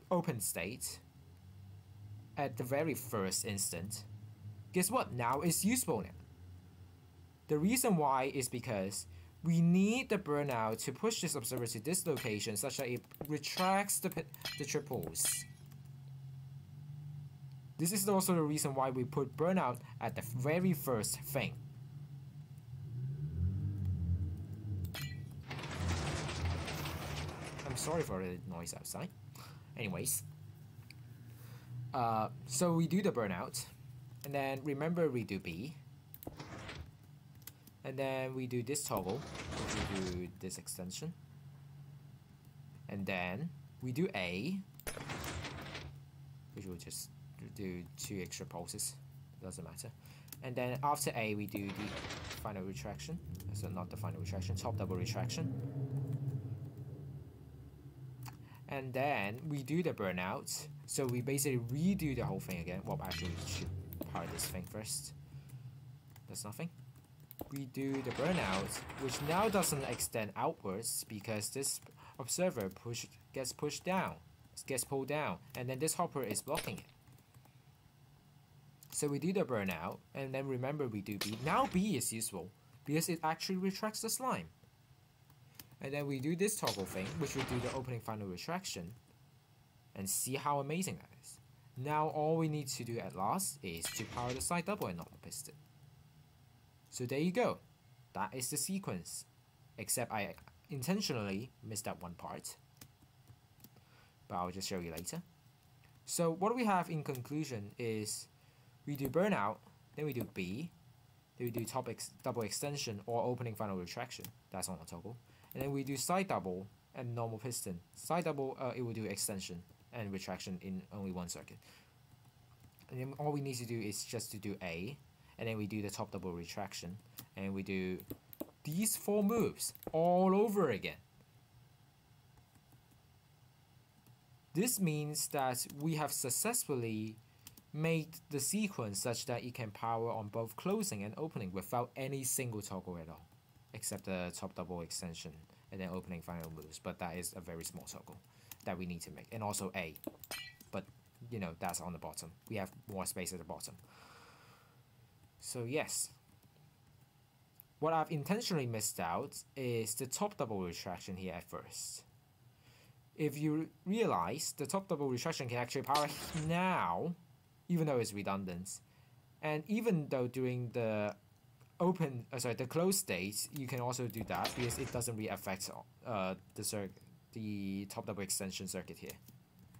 open state at the very first instant. Guess what? Now it's useful now. The reason why is because we need the burnout to push this observer to this location such that it retracts the triples. This is also the reason why we put burnout at the very first thing. sorry for the noise outside. Anyways, so we do the burnout, and then remember we do B, and then we do this toggle, we do this extension, and then we do A, which will just do 2 extra pulses, doesn't matter. And then after A, we do the final retraction, so not the final retraction, top double retraction. And then we do the burnout, so we basically redo the whole thing again. Well, actually, we should power this thing first. That's nothing. We do the burnout, which now doesn't extend outwards because this observer gets pushed down, gets pulled down, and then this hopper is blocking it. So we do the burnout, and then remember we do B. Now B is useful because it actually retracts the slime. And then we do this toggle thing, which will do the opening final retraction, and see how amazing that is. Now all we need to do at last is to power the side double and normal piston. So there you go. That is the sequence. Except I intentionally missed out one part, but I'll just show you later. So what we have in conclusion is we do burnout, then we do B, then we do double extension or opening final retraction. That's on the toggle. And then we do side double and normal piston. Side double, it will do extension and retraction in only one circuit. And then all we need to do is just to do A, and then we do the top double retraction, and we do these 4 moves all over again. This means that we have successfully made the sequence such that it can power on both closing and opening without any single toggle at all, except the top double extension and then opening final moves, but that is a very small toggle that we need to make, and also A, but you know, that's on the bottom. We have more space at the bottom. So yes, what I've intentionally missed out is the top double retraction here at first. If you realize, the top double retraction can actually power now, even though it's redundant, and even though during the the closed state, you can also do that because it doesn't really affect the top double extension circuit here.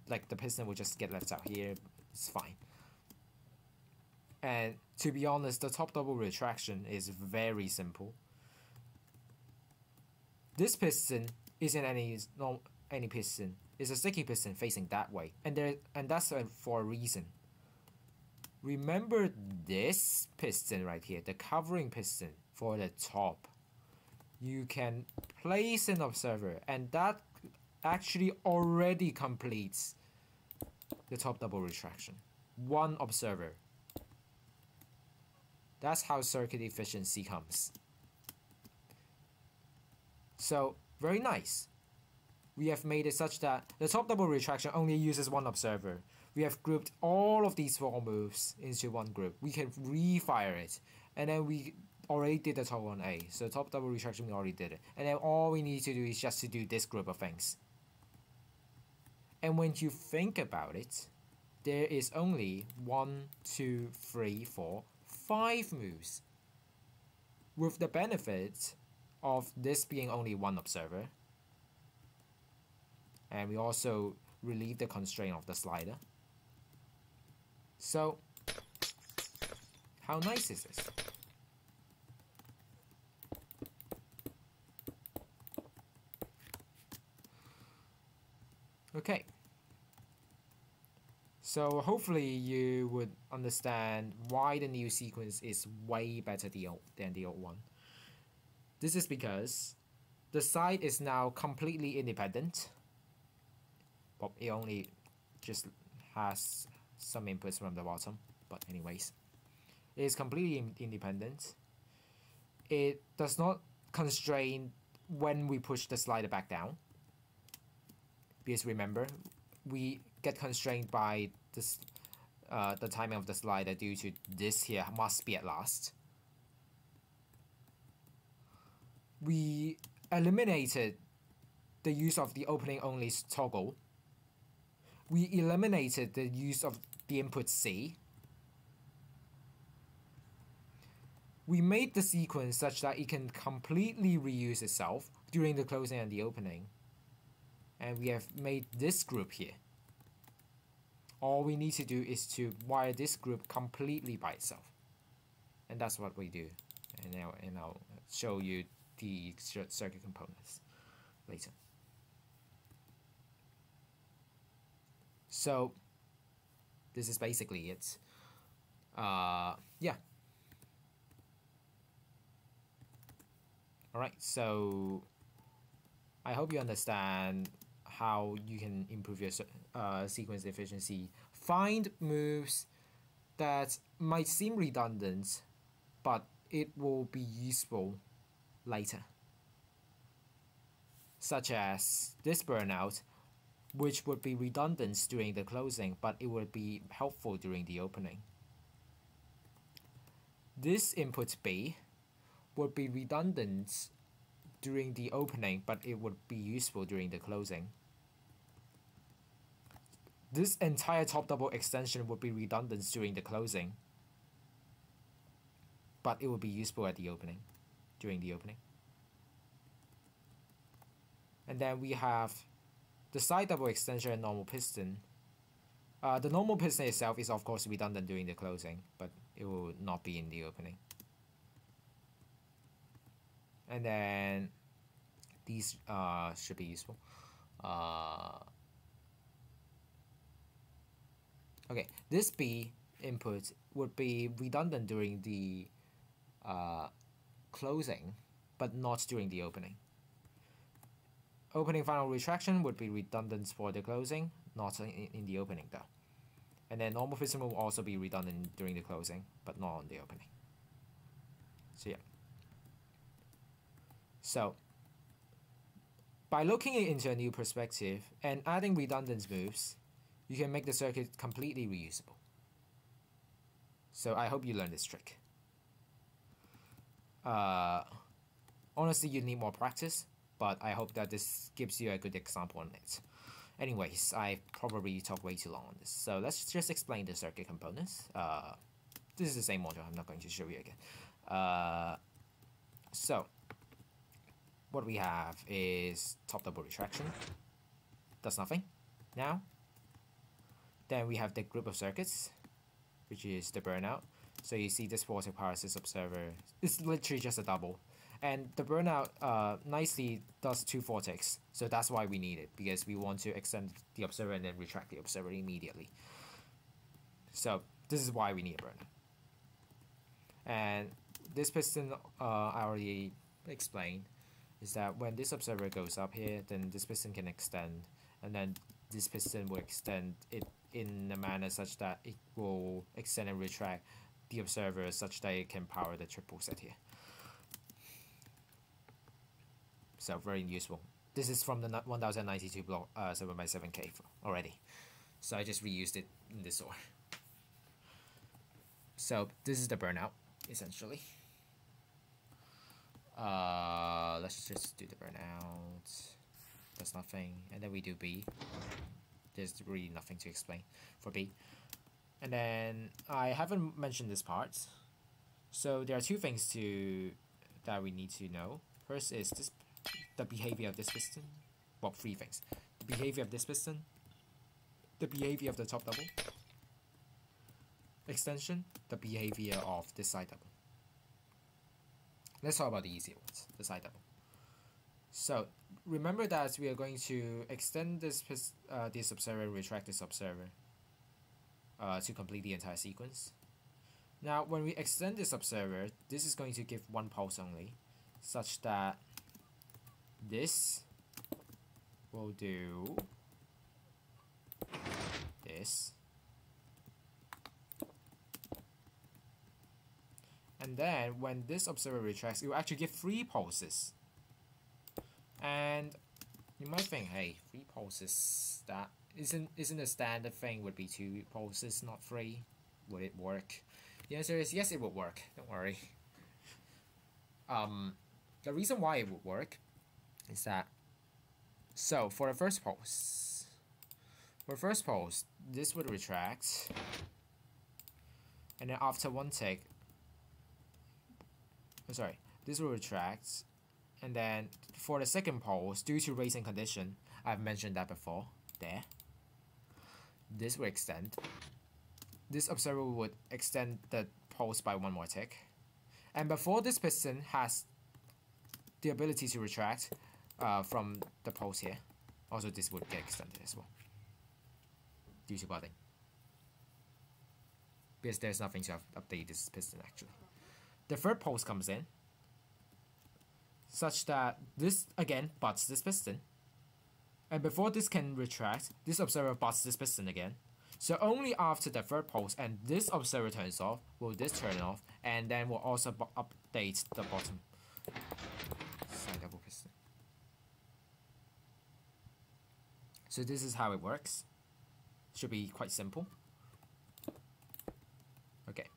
Like the piston will just get left out here, it's fine. And to be honest, the top double retraction is very simple. This piston isn't any piston. It's a sticky piston facing that way, and that's for a reason. Remember this piston right here, the covering piston for the top. You can place an observer, and that actually already completes the top double retraction. One observer. That's how circuit efficiency comes. So, very nice. We have made it such that the top double retraction only uses one observer. We have grouped all of these 4 moves into one group. We can refire it. And then we already did the toggle on A. So top double retraction, we already did it. And then all we need to do is just to do this group of things. And when you think about it, there is only 1, 2, 3, 4, 5 moves. With the benefit of this being only one observer. And we also relieve the constraint of the slider. So, how nice is this? Okay. So hopefully you would understand why the new sequence is way better than the old one. This is because the side is now completely independent. Well, it only just has some inputs from the bottom, but anyways, it is completely independent. It does not constrain when we push the slider back down, because remember, we get constrained by this, the timing of the slider due to this here must be at last. We eliminated the use of the opening only toggle. We eliminated the use of the input C. We made the sequence such that it can completely reuse itself during the closing and the opening. and we have made this group here. All we need to do is to wire this group completely by itself, and that's what we do. And I'll show you the circuit components later. So this is basically it. Yeah. Alright, so I hope you understand how you can improve your sequence efficiency. Find moves that might seem redundant, but it will be useful later. Such as this burnout, which would be redundant during the closing, but it would be helpful during the opening. This input B would be redundant during the opening, but it would be useful during the closing. This entire top double extension would be redundant during the closing, but it would be useful at the opening, during the opening. And then we have the side double extension and normal piston. The normal piston itself is of course redundant during the closing, but it will not be in the opening. And then these should be useful. Okay, this B input would be redundant during the closing, but not during the opening. Opening final retraction would be redundant for the closing, not in the opening though. And then normal piston will also be redundant during the closing, but not on the opening. So yeah. So by looking into a new perspective and adding redundant moves, you can make the circuit completely reusable. So I hope you learned this trick. Honestly, you need more practice, but I hope that this gives you a good example on it. Anyways, I probably talked way too long on this, so let's just explain the circuit components. This is the same module, I'm not going to show you again. So what we have is top double retraction, does nothing now. Then we have the group of circuits, which is the burnout. So you see this voltaic power assist observer, it's literally just a double. And the burnout nicely does two voltaics, so that's why we need it, because we want to extend the observer and then retract the observer immediately. So this is why we need a burnout. And this piston, I already explained, is that when this observer goes up here, then this piston can extend, and then this piston will extend it in a manner such that it will extend and retract the observer such that it can power the triple set here. So very useful. This is from the 1092 block 7x7K already. So I just reused it in this order. So this is the burnout, essentially. Let's just do the burnout. That's nothing. And then we do B. There's really nothing to explain for B. And then I haven't mentioned this part. So there are two things that we need to know. First is the behavior of this piston. Well, three things. The behavior of this piston, the behavior of the top double extension, the behavior of this side double. Let's talk about the easier ones, the side double. So remember that we are going to extend this observer and retract this observer to complete the entire sequence. Now when we extend this observer, this is going to give one pulse only, such that this will do this. And then when this observer retracts, it will actually give 3 pulses. And you might think, hey, 3 pulses, that isn't a standard thing, would be 2 pulses, not 3. Would it work? The answer is yes, it would work. Don't worry. The reason why it would work is that, so for the first pulse, this would retract, and then after one tick, this will retract, and then for the second pulse, due to racing condition, I've mentioned that before. There. This will extend. This observer would extend the pulse by 1 more tick. And before this piston has the ability to retract from the pulse here, also this would get extended as well due to budding. Because there's nothing to update this piston actually. The third pulse comes in, such that this again butts this piston. And before this can retract, this observer butts this piston again. So only after the third pulse and this observer turns off, will this turn off, and then will also update the bottom side double piston. So this is how it works. Should be quite simple. Okay.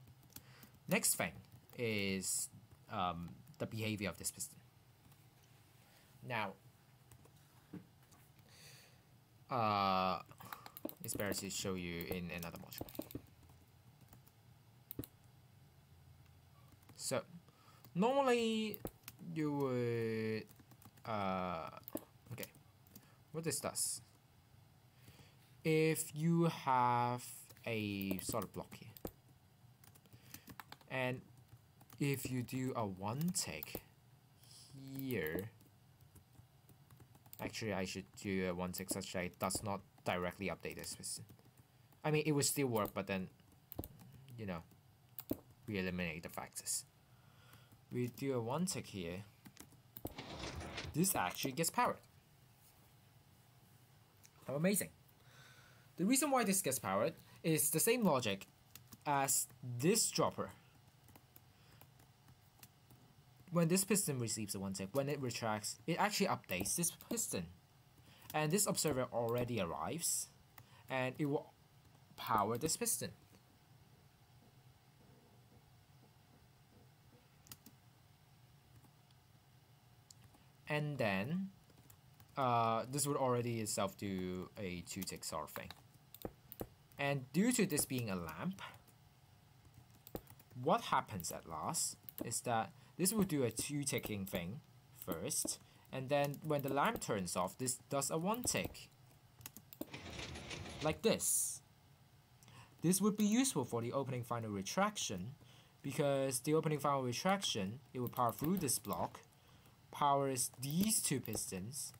Next thing is the behavior of this piston. Now, it's better to show you in another module. So, normally you would, okay, what this does, if you have a solid block here, and if you do a 1 tick here, actually I should do a 1 tick such that it does not directly update this piston. I mean, it would still work, but then, you know, we eliminate the factors. We do a 1 tick here. This actually gets powered. How amazing. The reason why this gets powered is the same logic as this dropper. When this piston receives a 1 tick, when it retracts, it actually updates this piston. And this observer already arrives, and it will power this piston. And then, this would already itself do a 2 tick sort of thing. And due to this being a lamp, what happens at last is that this will do a 2 ticking thing first, and then when the lamp turns off, this does a 1 tick. Like this. This would be useful for the opening final retraction, because the opening final retraction, it will power through this block, powers these 2 pistons.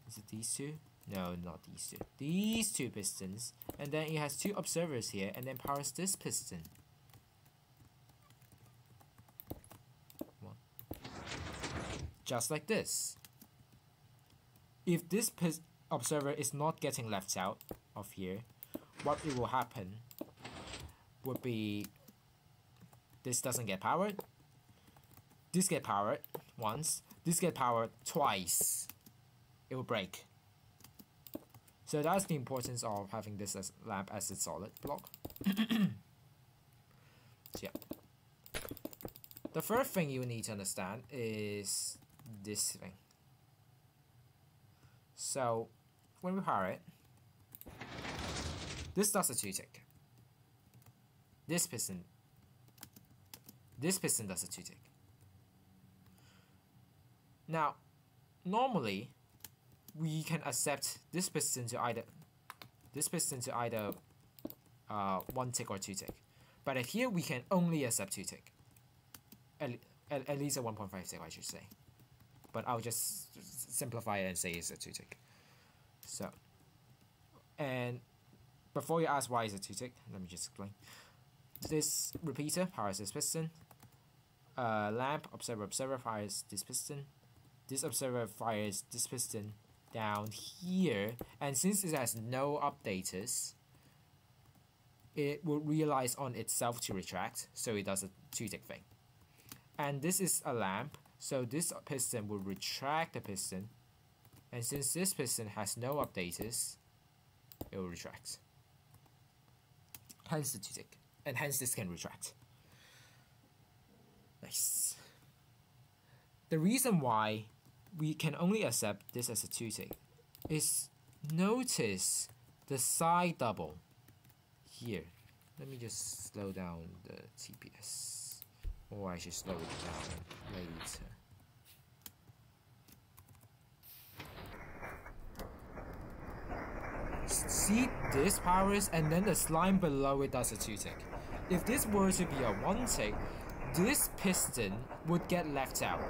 Is it these 2? No, not these 2. These 2 pistons, and then it has 2 observers here, and then powers this piston. Just like this. If this observer is not getting left out of here, what it will happen would be this doesn't get powered, this get powered once, this get powered twice. It will break. So that's the importance of having this as lamp as a solid block. So yeah. The third thing you need to understand is this thing. So when we power it, this does a 2 tick. This piston does a 2 tick. Now, normally we can accept this piston to either 1 tick or 2 tick, but here we can only accept 2 tick. At least a 1.5 tick, I should say. But I'll just simplify it and say it's a 2 tick. So, and before you ask why it's a 2 tick, let me just explain. This repeater powers this piston. Lamp, observer fires this piston. This observer fires this piston down here. And since it has no updaters, it will realize on itself to retract. So it does a 2 tick thing. And this is a lamp. So this piston will retract the piston, and since this piston has no updaters, it will retract. Hence the 2 tick, and hence this can retract. Nice. The reason why we can only accept this as a 2 tick is notice the side double here. Let me just slow down the TPS, or I should slow it down later. see this powers, and then the slime below it does a 2-tick. If this were to be a 1-tick, this piston would get left out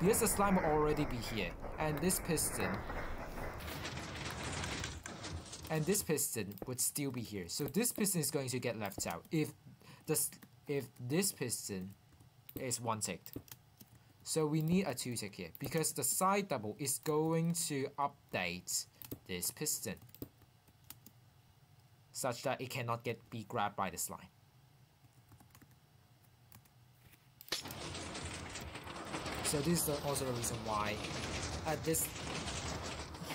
because the slime would already be here, and this piston would still be here. So this piston is going to get left out if this piston is 1-ticked. So we need a 2-tick here because the side double is going to update this piston such that it cannot be grabbed by the slime. So this is also the reason why this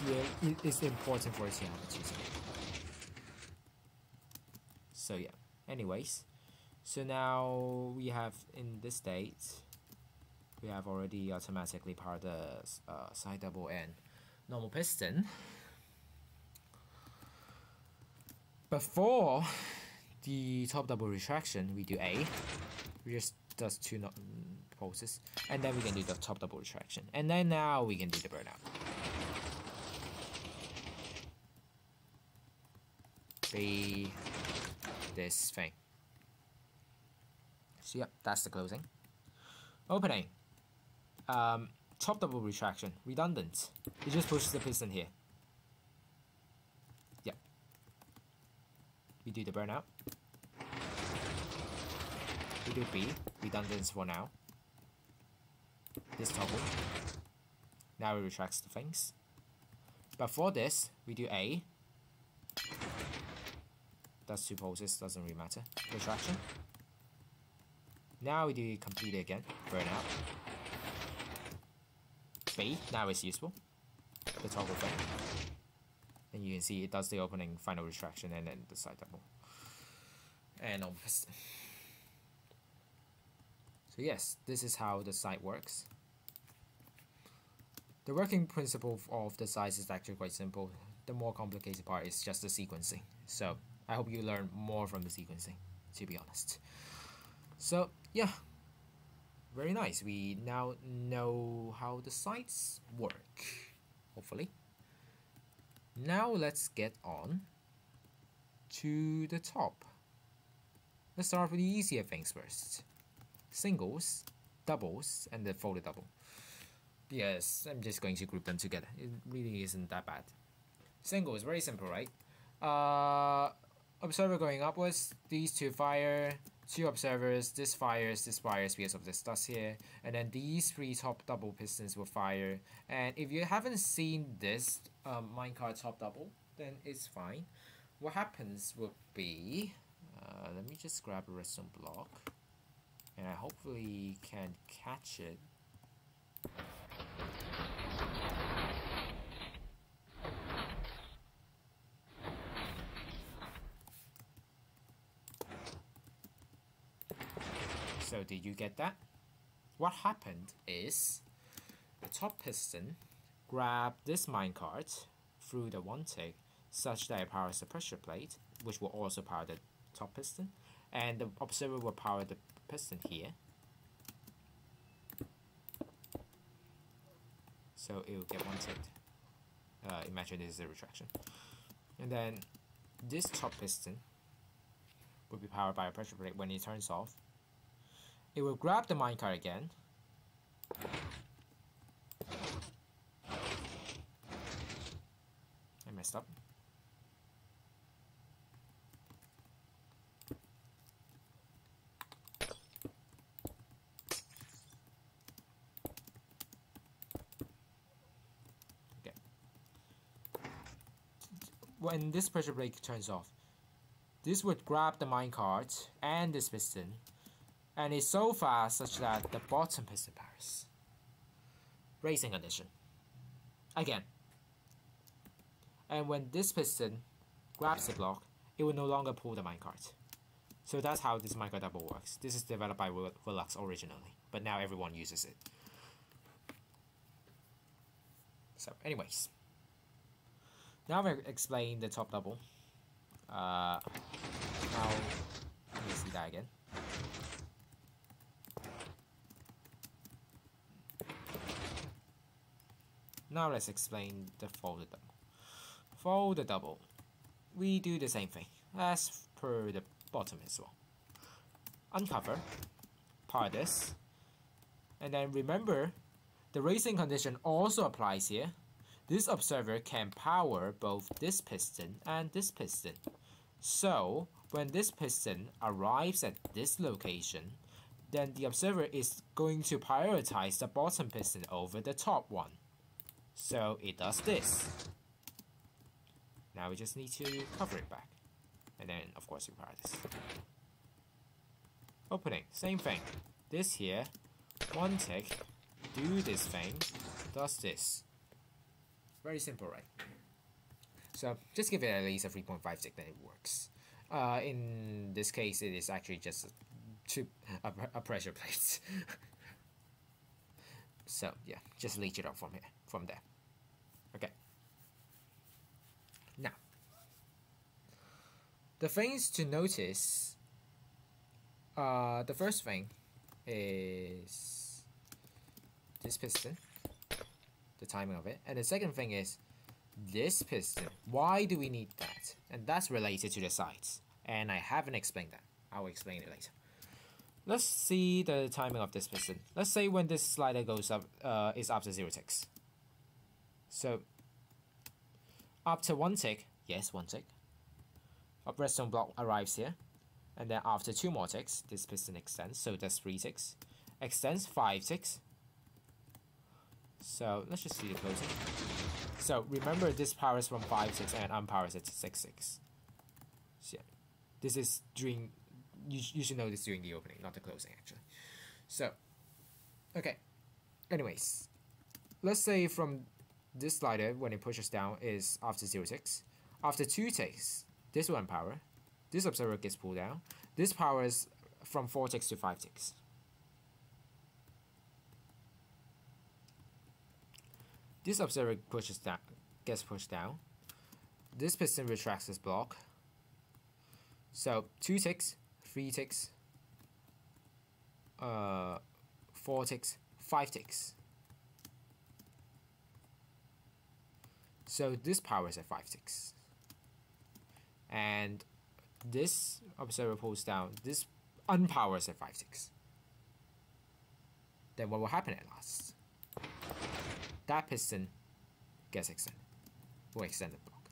here it is important for it to have a 2-tick. So yeah, anyways, so now we have in this state, we have already automatically powered the side double and normal piston. Before the top double retraction, we do A. We just does 2 pulses, and then we can do the top double retraction, and then now we can do the burnout. Be this thing. So yep, that's the closing. Opening. Top double retraction, redundant. It just pushes the piston here. Yep. We do the burnout. We do B, redundant for now. This toggle. Now it retracts the things. But for this, we do A. That's 2 pulses, doesn't really matter. Retraction. Now we do complete it again. Burnout. B, now it's useful. The toggle thing. And you can see it does the opening, final retraction, and then the side double. And on piston. So yes, this is how the side works. The working principle of the sides is actually quite simple. The more complicated part is just the sequencing. So I hope you learn more from the sequencing, to be honest. So yeah, very nice. We now know how the sides work, hopefully. Now let's get on to the top. Let's start with the easier things first. Singles, doubles, and the folded double. Yes, I'm just going to group them together. It really isn't that bad. Single is very simple, right? Observer going upwards, these 2 fire, 2 observers, this fires because of this dust here, and then these 3 top double pistons will fire. And if you haven't seen this minecart top double, then it's fine. What happens would be, let me just grab a redstone block, and I hopefully can catch it. So did you get that? What happened is the top piston grabbed this minecart through the 1-tick such that it powers the pressure plate, which will also power the top piston, and the observer will power the piston here. So it will get 1-ticked. Imagine this is a retraction. And then this top piston will be powered by a pressure plate. When it turns off, it will grab the minecart again. I messed up. Okay. When this pressure plate turns off, this would grab the minecart and this piston, and it's so fast such that the bottom piston powers. Racing condition. Again. And when this piston grabs the block, it will no longer pull the minecart. So that's how this minecart double works. This is developed by Willux originally, but now everyone uses it. So anyways. Now I've explained the top double. Now, let me see that again. Now let's explain the folded double. Folded double. we do the same thing as per the bottom as well. Uncover, power this, and then remember the racing condition also applies here. This observer can power both this piston and this piston. So when this piston arrives at this location, then the observer is going to prioritize the bottom piston over the top one. So it does this. Now we just need to cover it back. And then of course we power this. Opening, same thing. This here, one tick, do this thing, does this. Very simple, right? So just give it at least a 3.5 tick, then it works. In this case, it is actually just a pressure plate. So yeah, just leach it up from there. Okay. Now, the things to notice. The first thing is this piston, the timing of it, and the second thing is this piston. Why do we need that? And that's related to the sides, and I haven't explained that. I'll explain it later. Let's see the timing of this piston. Let's say when this slider goes up, is after 0 ticks. So after 1 tick, yes, 1 tick, a redstone block arrives here. And then after 2 more ticks, this piston extends, so that's 3 ticks. Extends 5 ticks. So let's just see the closing. So remember, this powers from 5 ticks and unpowers at 6 ticks. So yeah, this is during, you should know this during the opening, not the closing actually. So, okay. Anyways, let's say from this slider, when it pushes down, is after 0 ticks. After 2 ticks, this will unpower. This observer gets pulled down. This powers from 4 ticks to 5 ticks. This observer gets pushed down. This piston retracts this block. So 2 ticks, 3 ticks, 4 ticks, 5 ticks. So this powers at 5 ticks. And this observer pulls down, this unpowers at 5 ticks. Then what will happen at last? That piston gets extended. Will extend the block.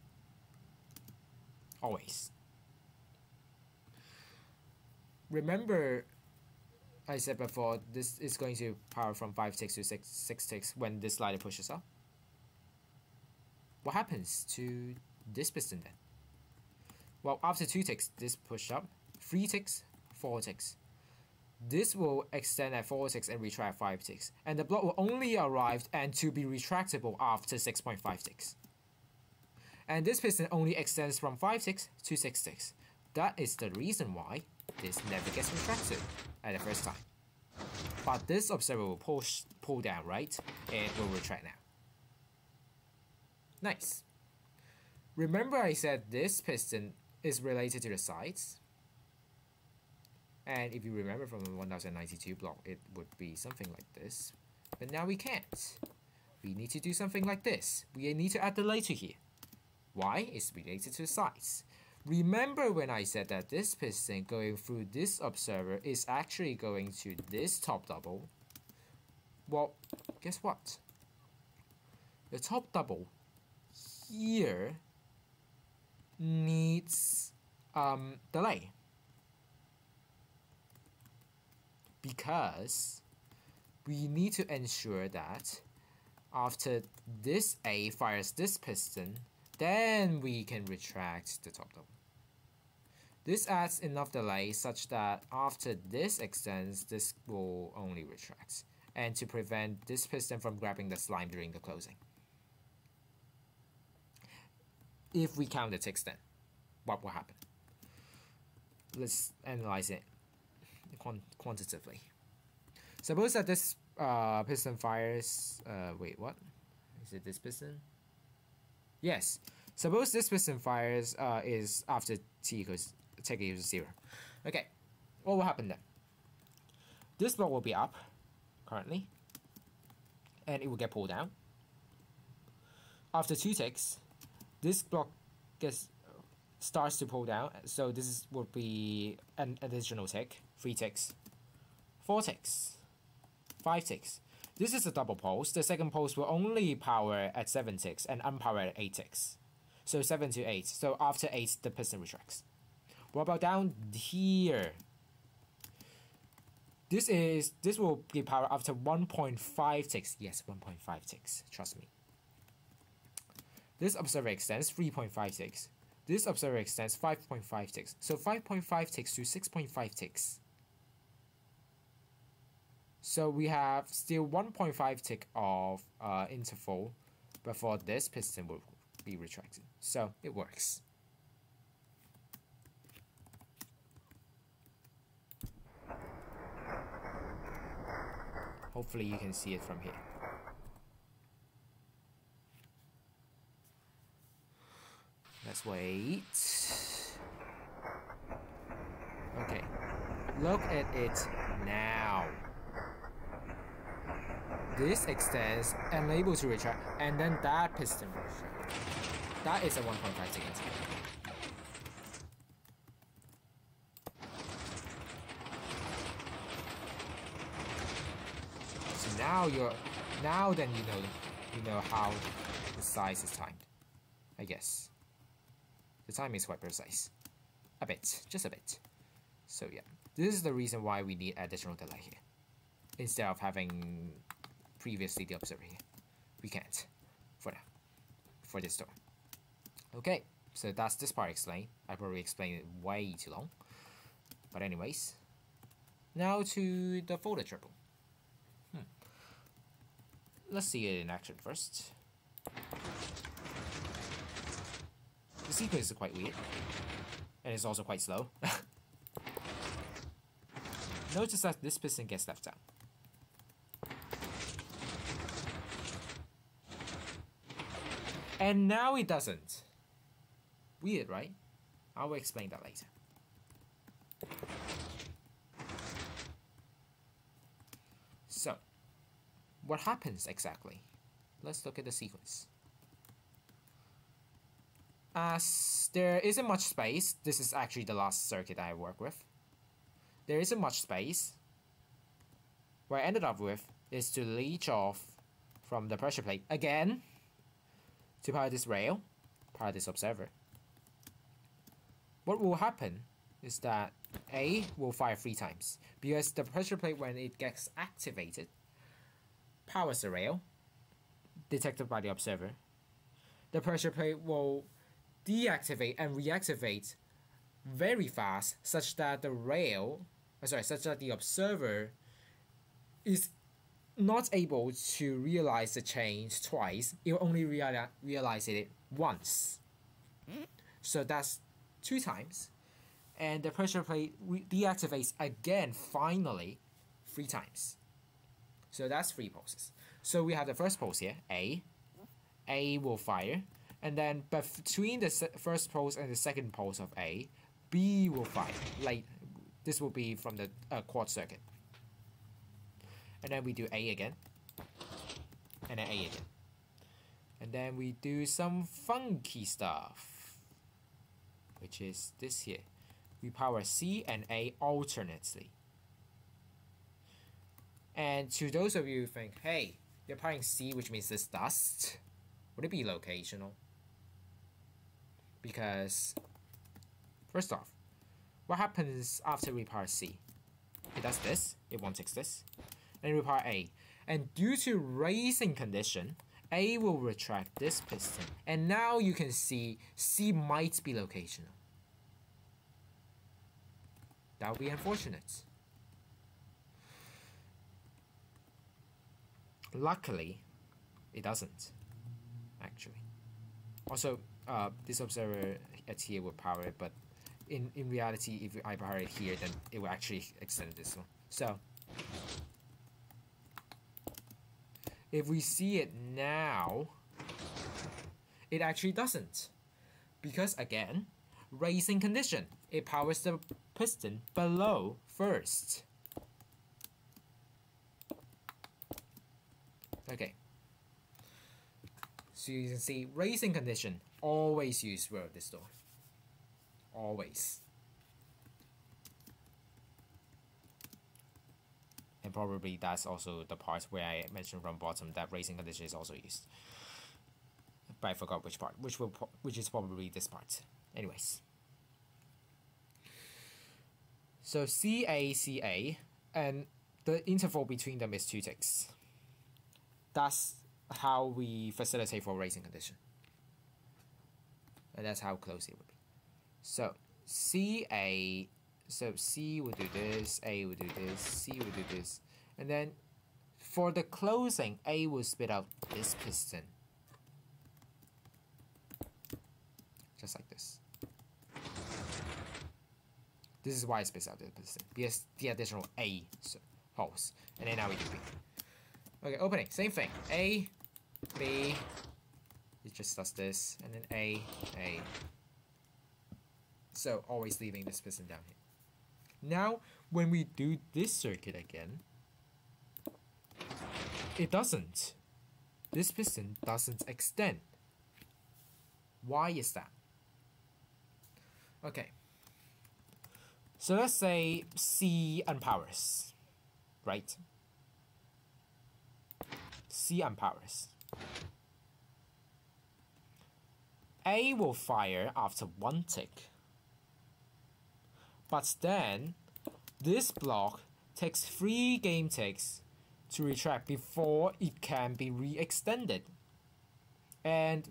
Always. Remember, I said before, this is going to power from 5 ticks to 6 ticks when this slider pushes up. What happens to this piston then? Well, after 2 ticks, this push up, 3 ticks, 4 ticks. This will extend at 4 ticks and retract 5 ticks. And the block will only arrive and to be retractable after 6.5 ticks. And this piston only extends from 5 ticks to 6 ticks. That is the reason why this never gets retracted at the first time. But this observer will pull down, right? And will retract now. Nice. Remember I said this piston is related to the sides, and if you remember from the 1092 block, it would be something like this, but now we can't. We need to do something like this. We need to add the later here. Why? It's related to the sides. Remember when I said that this piston going through this observer is actually going to this top double? Well, guess what? The top double here needs delay, because we need to ensure that after this A fires this piston, then we can retract the top double. This adds enough delay such that after this extends, this will only retract, and to prevent this piston from grabbing the slime during the closing. If we count the ticks, then what will happen? Let's analyze it quantitatively. Suppose that this piston fires. Wait, what? Is it this piston? Yes. Suppose this piston fires is after t equals 0. Okay. What will happen then? This block will be up currently, and it will get pulled down. After 2 ticks, this block gets starts to pull down. So would be an additional tick, 3 ticks, 4 ticks, 5 ticks. This is a double pulse. The second pulse will only power at 7 ticks and unpower at 8 ticks. So 7 to 8. So after 8, the piston retracts. What about down here? This will be power after 1.5 ticks. Yes, 1.5 ticks. Trust me. This observer extends 3.5 ticks. This observer extends 5.5 ticks. So 5.5 ticks to 6.5 ticks. So we have still 1.5 tick of interval before this piston will be retracted. So it works. Hopefully you can see it from here. Let's wait. Okay, look at it now. This extends and able to retract, and then that piston will retract. That is a 1.5 tick interval. So now then you know how the size is timed. I guess the time is quite precise. A bit, just a bit. So yeah, this is the reason why we need additional delay here instead of having previously the observer here. We can't for now, for this door. Okay, so that's this part explained. I probably explained it way too long. But anyways, now to the folder triple. Let's see it in action first. The sequence is quite weird. And it's also quite slow. Notice that this piston gets left out. And now it doesn't. Weird, right? I will explain that later. So, what happens exactly? Let's look at the sequence. As there isn't much space, this is actually the last circuit I work with. There isn't much space. What I ended up with is to leech off from the pressure plate again to power this rail, power this observer. What will happen is that A will fire 3 times because the pressure plate, when it gets activated, powers the rail detected by the observer. The pressure plate will deactivate and reactivate very fast, such that the observer is not able to realize the change twice. It will only realize it once. So that's 2 times. And the pressure plate deactivates again, finally, 3 times. So that's 3 pulses. So we have the first pulse here, A. A will fire. And then between the first pulse and the second pulse of A, B will fire. Like, this will be from the quad circuit. And then we do A again. And then A again. And then we do some funky stuff, which is this here. We power C and A alternately. And to those of you who think, hey, you're powering C, which means this dust, would it be locational? Because, first off, what happens after we power C? It does this, it one-ticks this, and we power A. And due to racing condition, A will retract this piston. And now you can see C might be locational. That would be unfortunate. Luckily, it doesn't, actually. Also, this observer at here will power it, but in reality, if I power it here, then it will actually extend this one. So, if we see it now, it actually doesn't. Because again, racing condition. It powers the piston below first. Okay. So you can see racing condition, always use row this door. always. And probably that's also the part where I mentioned from bottom that racing condition is also used. But I forgot which part, which is probably this part. Anyways. So CA, CA, and the interval between them is 2 ticks. That's how we facilitate for racing condition. And that's how close it would be. So CA, so C would do this, A would do this, C would do this. And then for the closing, A will spit out this piston. Just like this. This is why it spits out the piston, because the additional A holes. And then now we do B. Okay, opening, same thing. A, B, it just does this, and then A. So always leaving this piston down here. Now, when we do this circuit again, it doesn't. This piston doesn't extend. Why is that? Okay. So let's say C unpowers, right? C unpowers. A will fire after 1 tick. But then, this block takes 3 game ticks to retract before it can be re-extended. And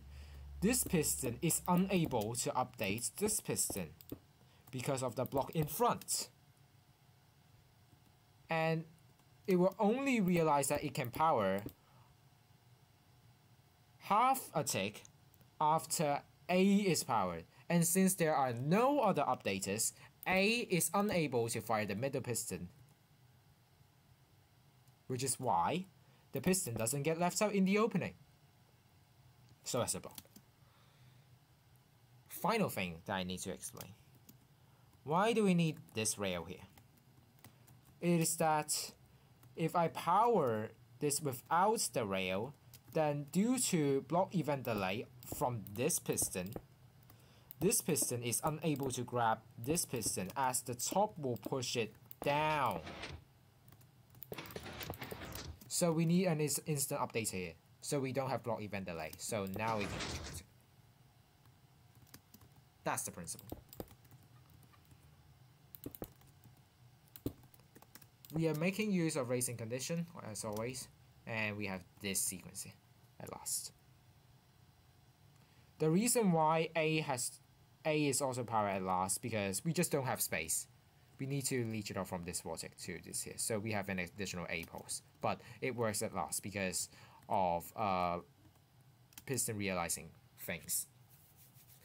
this piston is unable to update this piston because of the block in front. And it will only realize that it can power half a tick after A is powered. And since there are no other updaters, A is unable to fire the middle piston. Which is why the piston doesn't get left out in the opening. So as a block. Final thing that I need to explain. Why do we need this rail here? It is that if I power this without the rail, then due to block event delay from this piston is unable to grab this piston as the top will push it down. So we need an instant update here. So we don't have block event delay. So now we can retract it. That's the principle. We are making use of racing condition, as always, and we have this sequence here at last. The reason why A is also powered at last because we just don't have space. We need to leech it off from this vortex to this here, so we have an additional A pulse. But it works at last because of piston realizing things.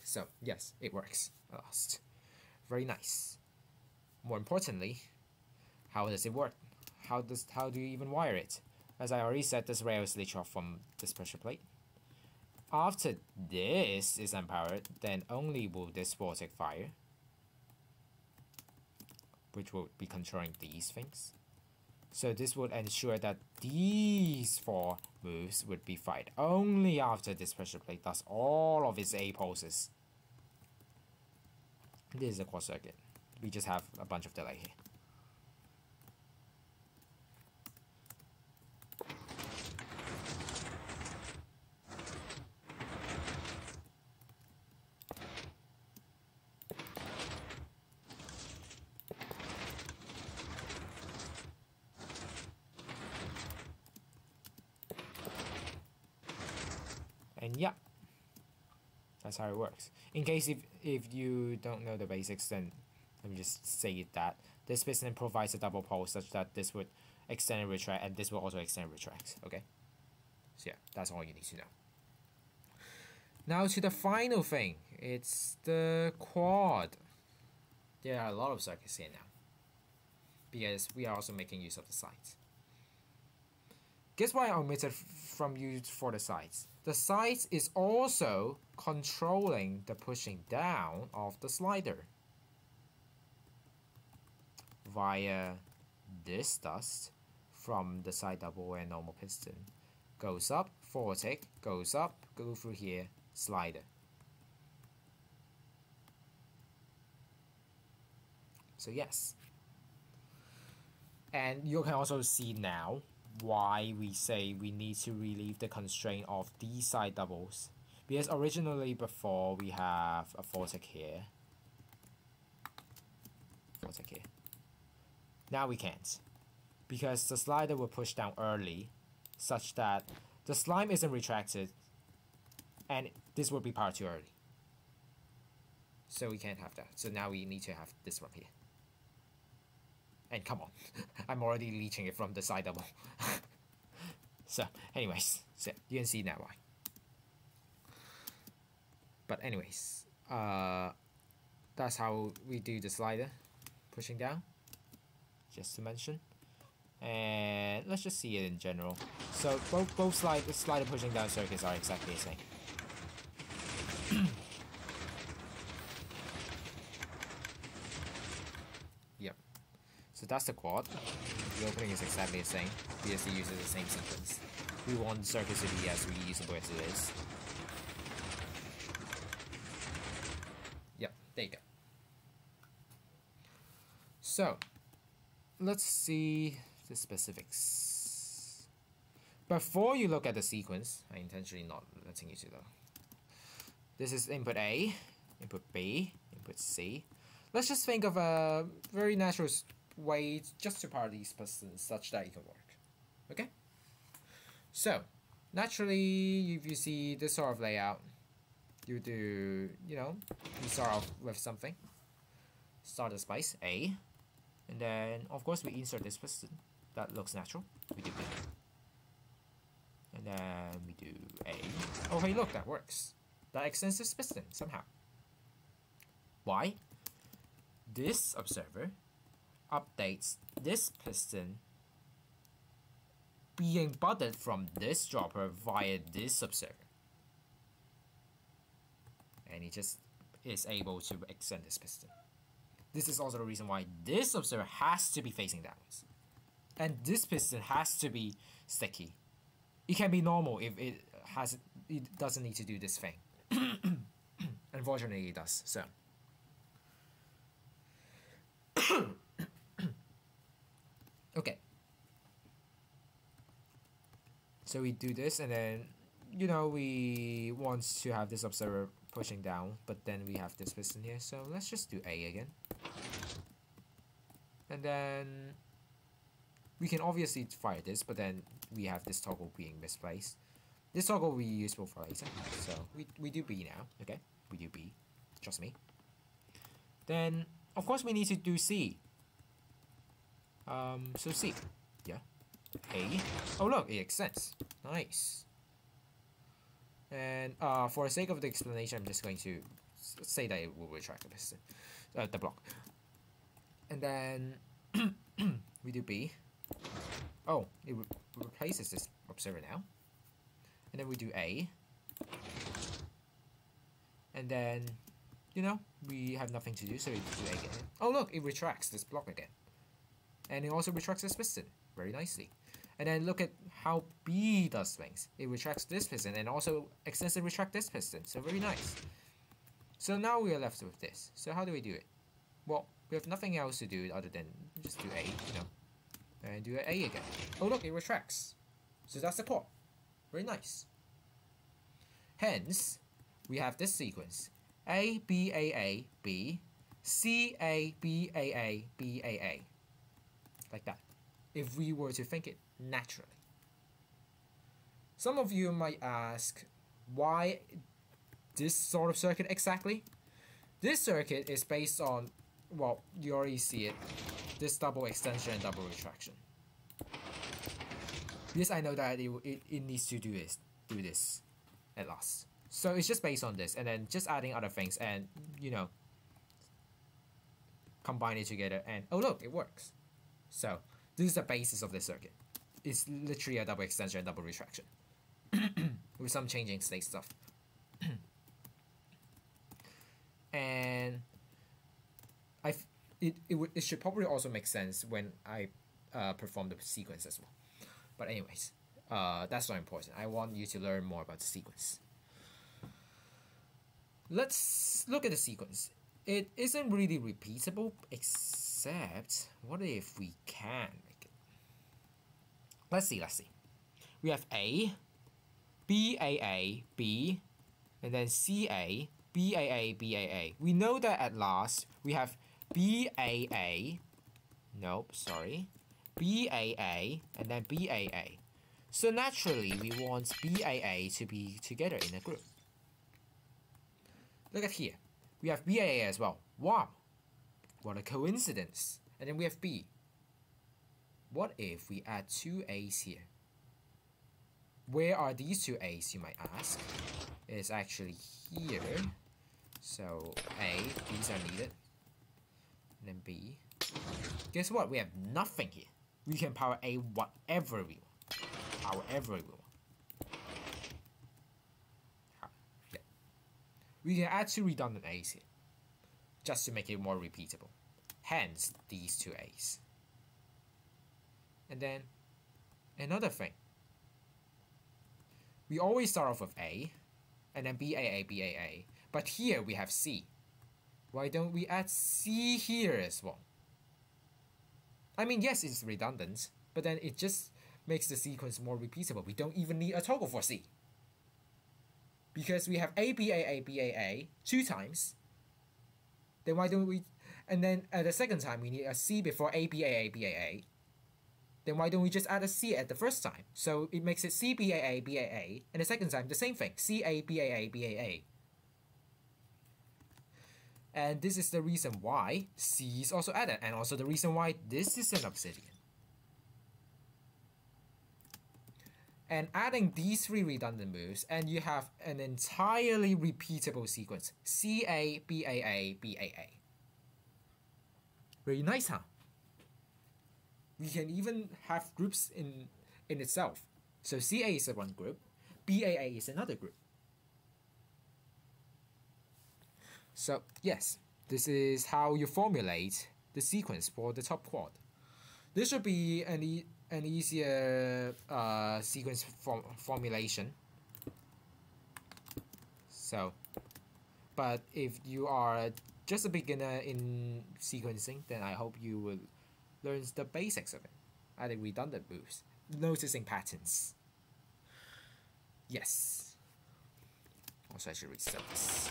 So yes, it works at last. Very nice. More importantly, how does it work? How do you even wire it? As I already said, this rail is leached off from this pressure plate. After this is unpowered, then only will this vortex fire, which will be controlling these things. So this would ensure that these 4 moves would be fired only after this pressure plate does all of its A pulses. This is a quad circuit. We just have a bunch of delay here. And yeah, that's how it works. In case if you don't know the basics, then let me just say it that this piston provides a double pulse such that this would extend and retract, and this will also extend and retract. Okay, so yeah, that's all you need to know. Now to the final thing, it's the quad. There are a lot of circuits here now because we are also making use of the sides. Guess why I omitted from use for the sides? The sides is also controlling the pushing down of the slider via this dust from the side double and normal piston. Goes up, forward tick, goes up, go through here, slider. So yes. And you can also see now why we say we need to relieve the constraint of these side doubles. Because originally before we have a vortex here. Vortex here. Now we can't. Because the slider will push down early such that the slime isn't retracted and this will be powered too early. So we can't have that. So now we need to have this one here. And come on, I'm already leeching it from the side double. So anyways, so you can see now why. But anyways, that's how we do the slider, pushing down, just to mention. And let's just see it in general. So both slider pushing down circuits are exactly the same. Yep. So that's the quad. The opening is exactly the same because it uses the same sequence. We want circuits to be as reusable as it is. Yep, there you go. So let's see the specifics. Before you look at the sequence, I intentionally not letting you to though. This is input A, input B, input C. Let's just think of a very natural way just to power these pistons such that it can work. Okay? So, naturally, if you see this sort of layout, you do, you start off with something. Start a spice, A. And then, of course, we insert this piston. That looks natural. We do B. And then we do A. Oh, hey, look, that works. That extends this piston somehow. Why? This observer updates this piston being butted from this dropper via this observer. And it just is able to extend this piston. This is also the reason why this observer has to be facing downwards. And this piston has to be sticky. It can be normal if it doesn't need to do this thing. Unfortunately, it does. So, okay. So we do this, and then we want to have this observer pushing down, but then we have this piston here. So let's just do A again, and then we can obviously fire this, but then we have this toggle being misplaced. This toggle will be useful for later. So we do B now, okay? We do B, trust me. Then, of course, we need to do C. So C, yeah. A. Oh look, it extends. Nice. And for the sake of the explanation, I'm just going to say that it will retract the piston, the block. And then we do B. Oh, it replaces this observer now. And then we do A. And then, we have nothing to do, so we do A again. Oh look, it retracts this block again. And it also retracts this piston very nicely. And then look at how B does things. It retracts this piston and also extends and retract this piston. So very nice. So now we are left with this. So how do we do it? Well, we have nothing else to do other than just do A, and do A again. Oh look, it retracts. So that's the core. Very nice. Hence, we have this sequence. A, B, A, A, B. C, A, B, A, A, B, A, A. Like that. If we were to think it naturally. Some of you might ask, why this sort of circuit exactly? This circuit is based on, well, you already see it, this double extension and double retraction. Because I know that it needs to do this at last. So it's just based on this, and then just adding other things and, combine it together, and oh look, it works. So this is the basis of this circuit. It's literally a double extension and double retraction. With some changing state stuff. And it should probably also make sense when I perform the sequence as well. But anyways, that's not important. I want you to learn more about the sequence. Let's look at the sequence. It isn't really repeatable, Except, what if we can make it? Let's see. We have A, BAA, B, and then CA, BAA, BAA. We know that at last we have BAA, nope, sorry, BAA, and then BAA. So naturally, we want BAA to be together in a group. Look at here. We have BAA as well. Wow, what a coincidence. And then we have B. What if we add two A's here? Where are these two A's, you might ask? It's actually here. So A, these are needed. And then B. Guess what? We have nothing here. We can power A whatever we want. However we want. Yeah. We can add two redundant A's here. Just to make it more repeatable. Hence, these two A's. And then, another thing. We always start off with A, and then BAA, BAA. But here we have C. Why don't we add C here as well? I mean, yes, it's redundant, but then it just makes the sequence more repeatable. We don't even need a toggle for C. Because we have A, BAA, BAA 2 times. Then why don't we... And then at the second time, we need a C before A, BAA, BAA. Then why don't we just add a C at the first time? So it makes it C, BAA, BAA. And the second time, the same thing. C, A, BAA, BAA. And this is the reason why C is also added. And also the reason why this is an obsidian. And adding these 3 redundant moves, and you have an entirely repeatable sequence. CA, BAA, BAA. Very nice, huh? We can even have groups in itself. So CA is one group, BAA is another group. So yes, this is how you formulate the sequence for the top quad. This should be an easier sequence formulation. So, but if you are just a beginner in sequencing, then I hope you will learn the basics of it, adding redundant moves, noticing patterns. Yes. Also, I should reset this.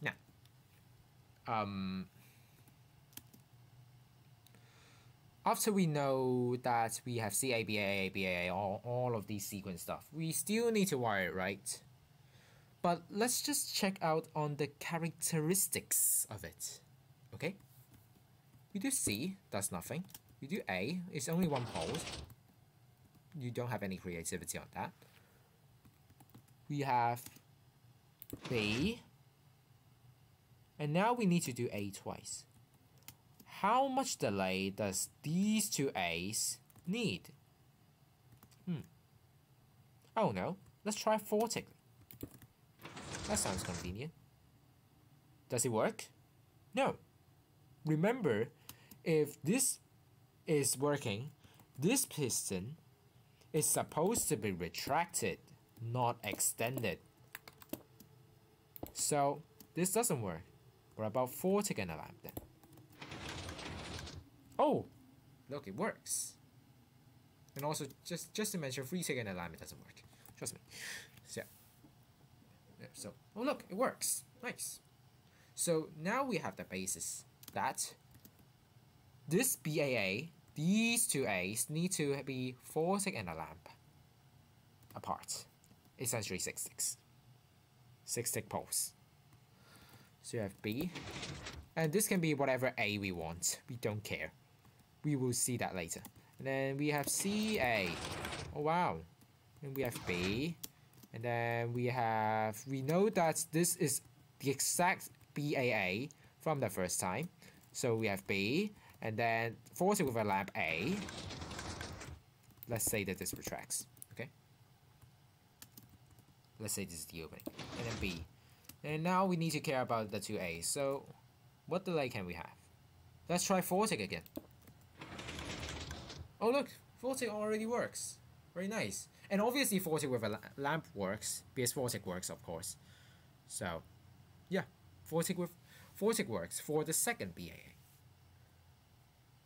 Now, after we know that we have CA, BAA, BAA, all of these sequence stuff, we still need to wire it, right? But let's just check out on the characteristics of it, okay? We do C, that's nothing. We do A, it's only one pole. You don't have any creativity on that. We have B, and now we need to do A twice. How much delay does these two A's need? Oh no, let's try Vortic. That sounds convenient. Does it work? No. Remember, if this is working, this piston is supposed to be retracted, not extended. So this doesn't work. What about Vortic and a lamp then? Oh, look, it works. And also, just to mention, free ticket and alignment doesn't work. Trust me. So, yeah, so, oh look, it works. Nice. So now we have the basis that this BAA, these two A's need to be 4 tick and a lamp apart. Essentially 6 ticks. 6 tick poles. So you have B. And this can be whatever A we want. We don't care. We will see that later. And then we have CA. Oh wow. And we have B. And then we know that this is the exact BAA from the first time. So we have B. And then force it with a lamp A. Let's say that this retracts. Okay. Let's say this is the opening. And then B. And now we need to care about the two A's. So what delay can we have? Let's try Vortic again. Oh look, Vortic already works. Very nice. And obviously Vortic with a lamp works, because Vortic works of course. So yeah, Vortic with Vortic works for the second BAA.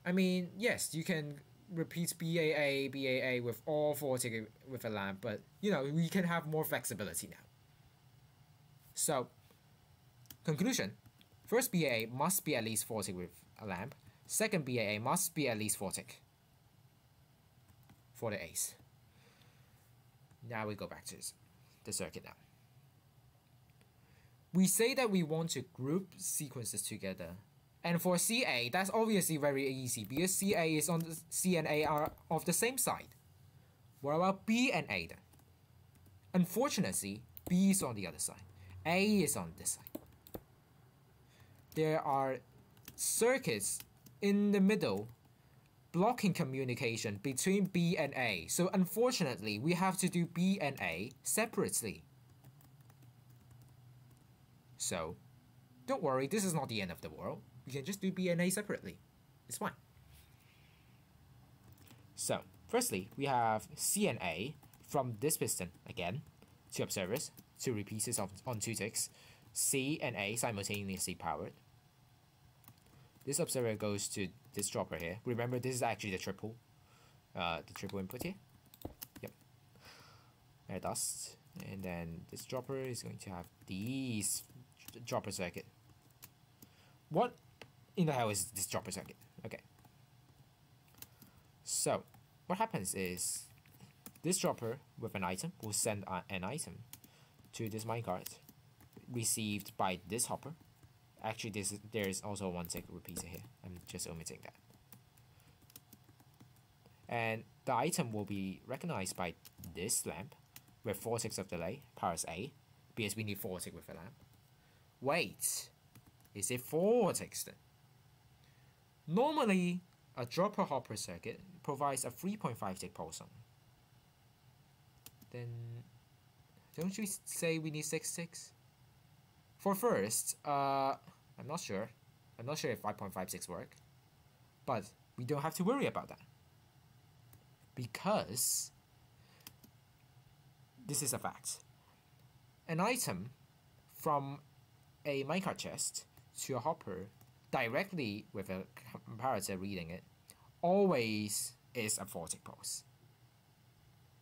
I mean, yes, you can repeat BAA with all Vortic with a lamp, but you know, we can have more flexibility now. So, conclusion. First BAA must be at least Vortic with a lamp. Second BAA must be at least Vortic for the A's. Now we go back to the circuit now. We say that we want to group sequences together. And for CA, that's obviously very easy because CA is on the C and A are of the same side. What about B and A then? Unfortunately, B is on the other side. A is on this side. There are circuits in the middle blocking communication between B and A. So unfortunately, we have to do B and A separately. So, don't worry, this is not the end of the world. We can just do B and A separately. It's fine. So, firstly, we have C and A from this piston, again, 2 observers, 2 repeaters on 2 ticks. C and A simultaneously powered. This observer goes to this dropper here. Remember, this is actually the triple input here. Yep. Air dust. And then this dropper is going to have these dropper circuit. What in the hell is this dropper circuit? Okay. So, what happens is this dropper with an item will send an item to this minecart received by this hopper. Actually, there is also one tick repeater here. I'm just omitting that. And the item will be recognized by this lamp with 4 ticks of delay, powers A, because we need 4 ticks with a lamp. Wait, is it 4 ticks then? Normally, a dropper hopper circuit provides a 3.5 tick pulse on. Then, don't you say we need 6 ticks? For first, I'm not sure. I'm not sure if 5.56 work. But we don't have to worry about that. Because this is a fact. An item from a minecart chest to a hopper directly with a comparator reading it always is a 4 tick pulse.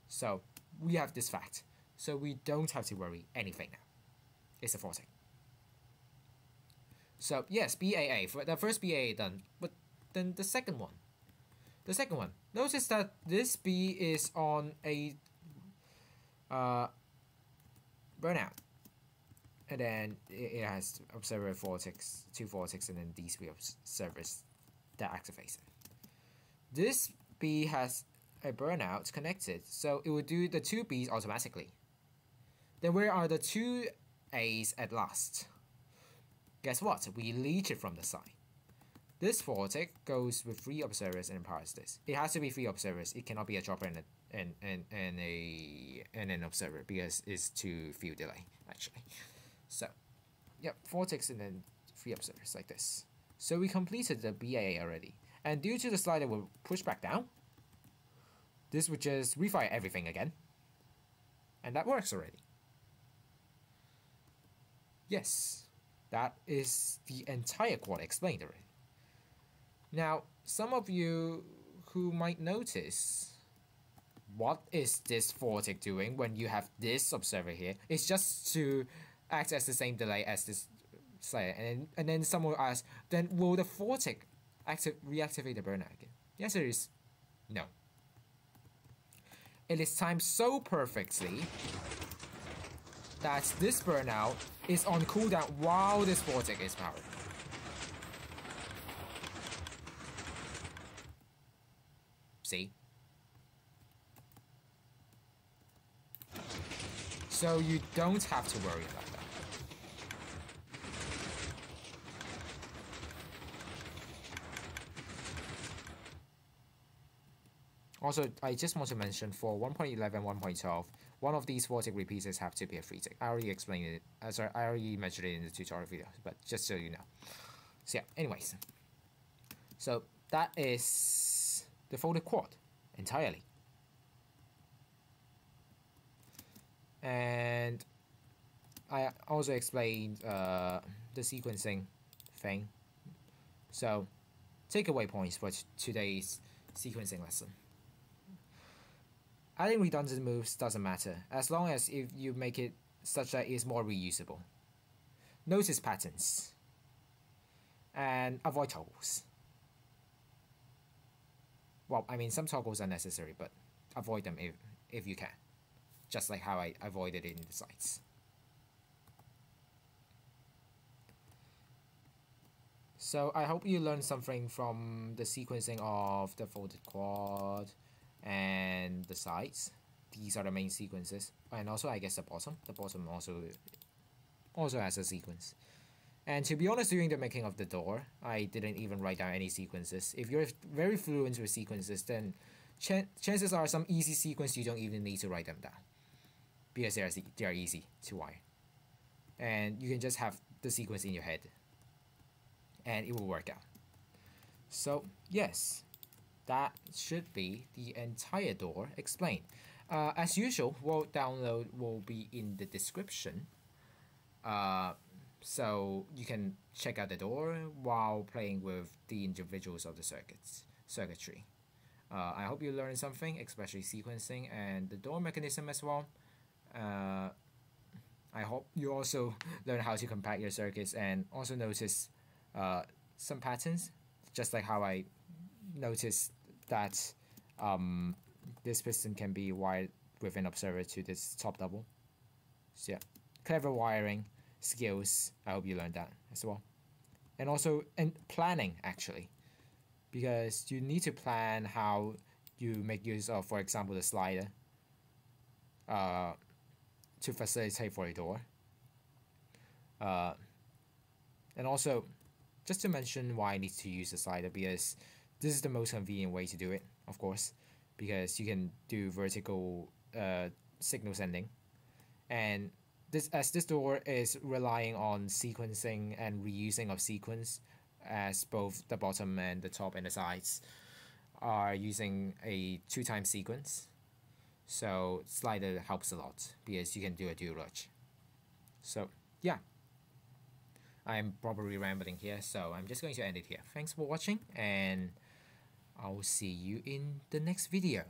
So we have this fact. So we don't have to worry anything now. It's a 4 tick. So yes, BAA, for the first BAA done, but then the second one. The second one. Notice that this B is on a burnout. And then it has observer 4 ticks, 2 4 ticks, and then these 3 observers that activates it. This B has a burnout connected, so it will do the 2 Bs automatically. Then where are the 2 A's at last? Guess what? We leech it from the side. This 4 tick goes with 3 observers and empowers this. It has to be 3 observers. It cannot be a dropper and an observer because it's too few delay actually. So, yep, 4 ticks and then 3 observers like this. So we completed the BAA already. And due to the slider will push back down, this would just refire everything again. And that works already. Yes, that is the entire quad explained already. Now, some of you who might notice, what is this 4 tick doing when you have this observer here? It's just to act as the same delay as this slider. And then someone will ask, then will the 4 tick reactivate the burnout again? The answer is no. It is timed so perfectly that this burnout is on cooldown while this 4 tick is powered. See? So you don't have to worry about that. Also, I just want to mention for 1.11, 1.12, one of these 4 tick repeaters have to be a 3 tick. I already explained it. Sorry, I already mentioned it in the tutorial video, but just so you know. So yeah, anyways. So that is the folded quad entirely. And I also explained the sequencing thing. So, takeaway points for today's sequencing lesson. Adding redundant moves doesn't matter, as long as if you make it such that it's more reusable. Notice patterns. And avoid toggles. Well, I mean, some toggles are necessary, but avoid them if you can. Just like how I avoided it in the sites. So I hope you learned something from the sequencing of the folded quad and the sides. These are the main sequences. And also, I guess the bottom. The bottom also has a sequence. And to be honest, during the making of the door, I didn't even write down any sequences. If you're very fluent with sequences, then chances are some easy sequence you don't even need to write them down. Because they are easy to wire. And you can just have the sequence in your head. And it will work out. So, yes, that should be the entire door explained. As usual, Word download will be in the description. So you can check out the door while playing with the individuals of the circuitry. I hope you learned something, especially sequencing and the door mechanism as well. I hope you also learn how to compact your circuits and also notice some patterns, just like how I noticed that this piston can be wired with an observer to this top double. So yeah, clever wiring skills. I hope you learned that as well. And also planning, actually, because you need to plan how you make use of, for example, the slider to facilitate for a door. And also, just to mention why I need to use the slider, because this is the most convenient way to do it, of course, because you can do vertical signal sending. And as this door is relying on sequencing and reusing of sequence, as both the bottom and the top and the sides are using a 2-time sequence. So slider helps a lot because you can do a dual latch. So yeah, I'm probably rambling here, so I'm just going to end it here. Thanks for watching, and I'll see you in the next video.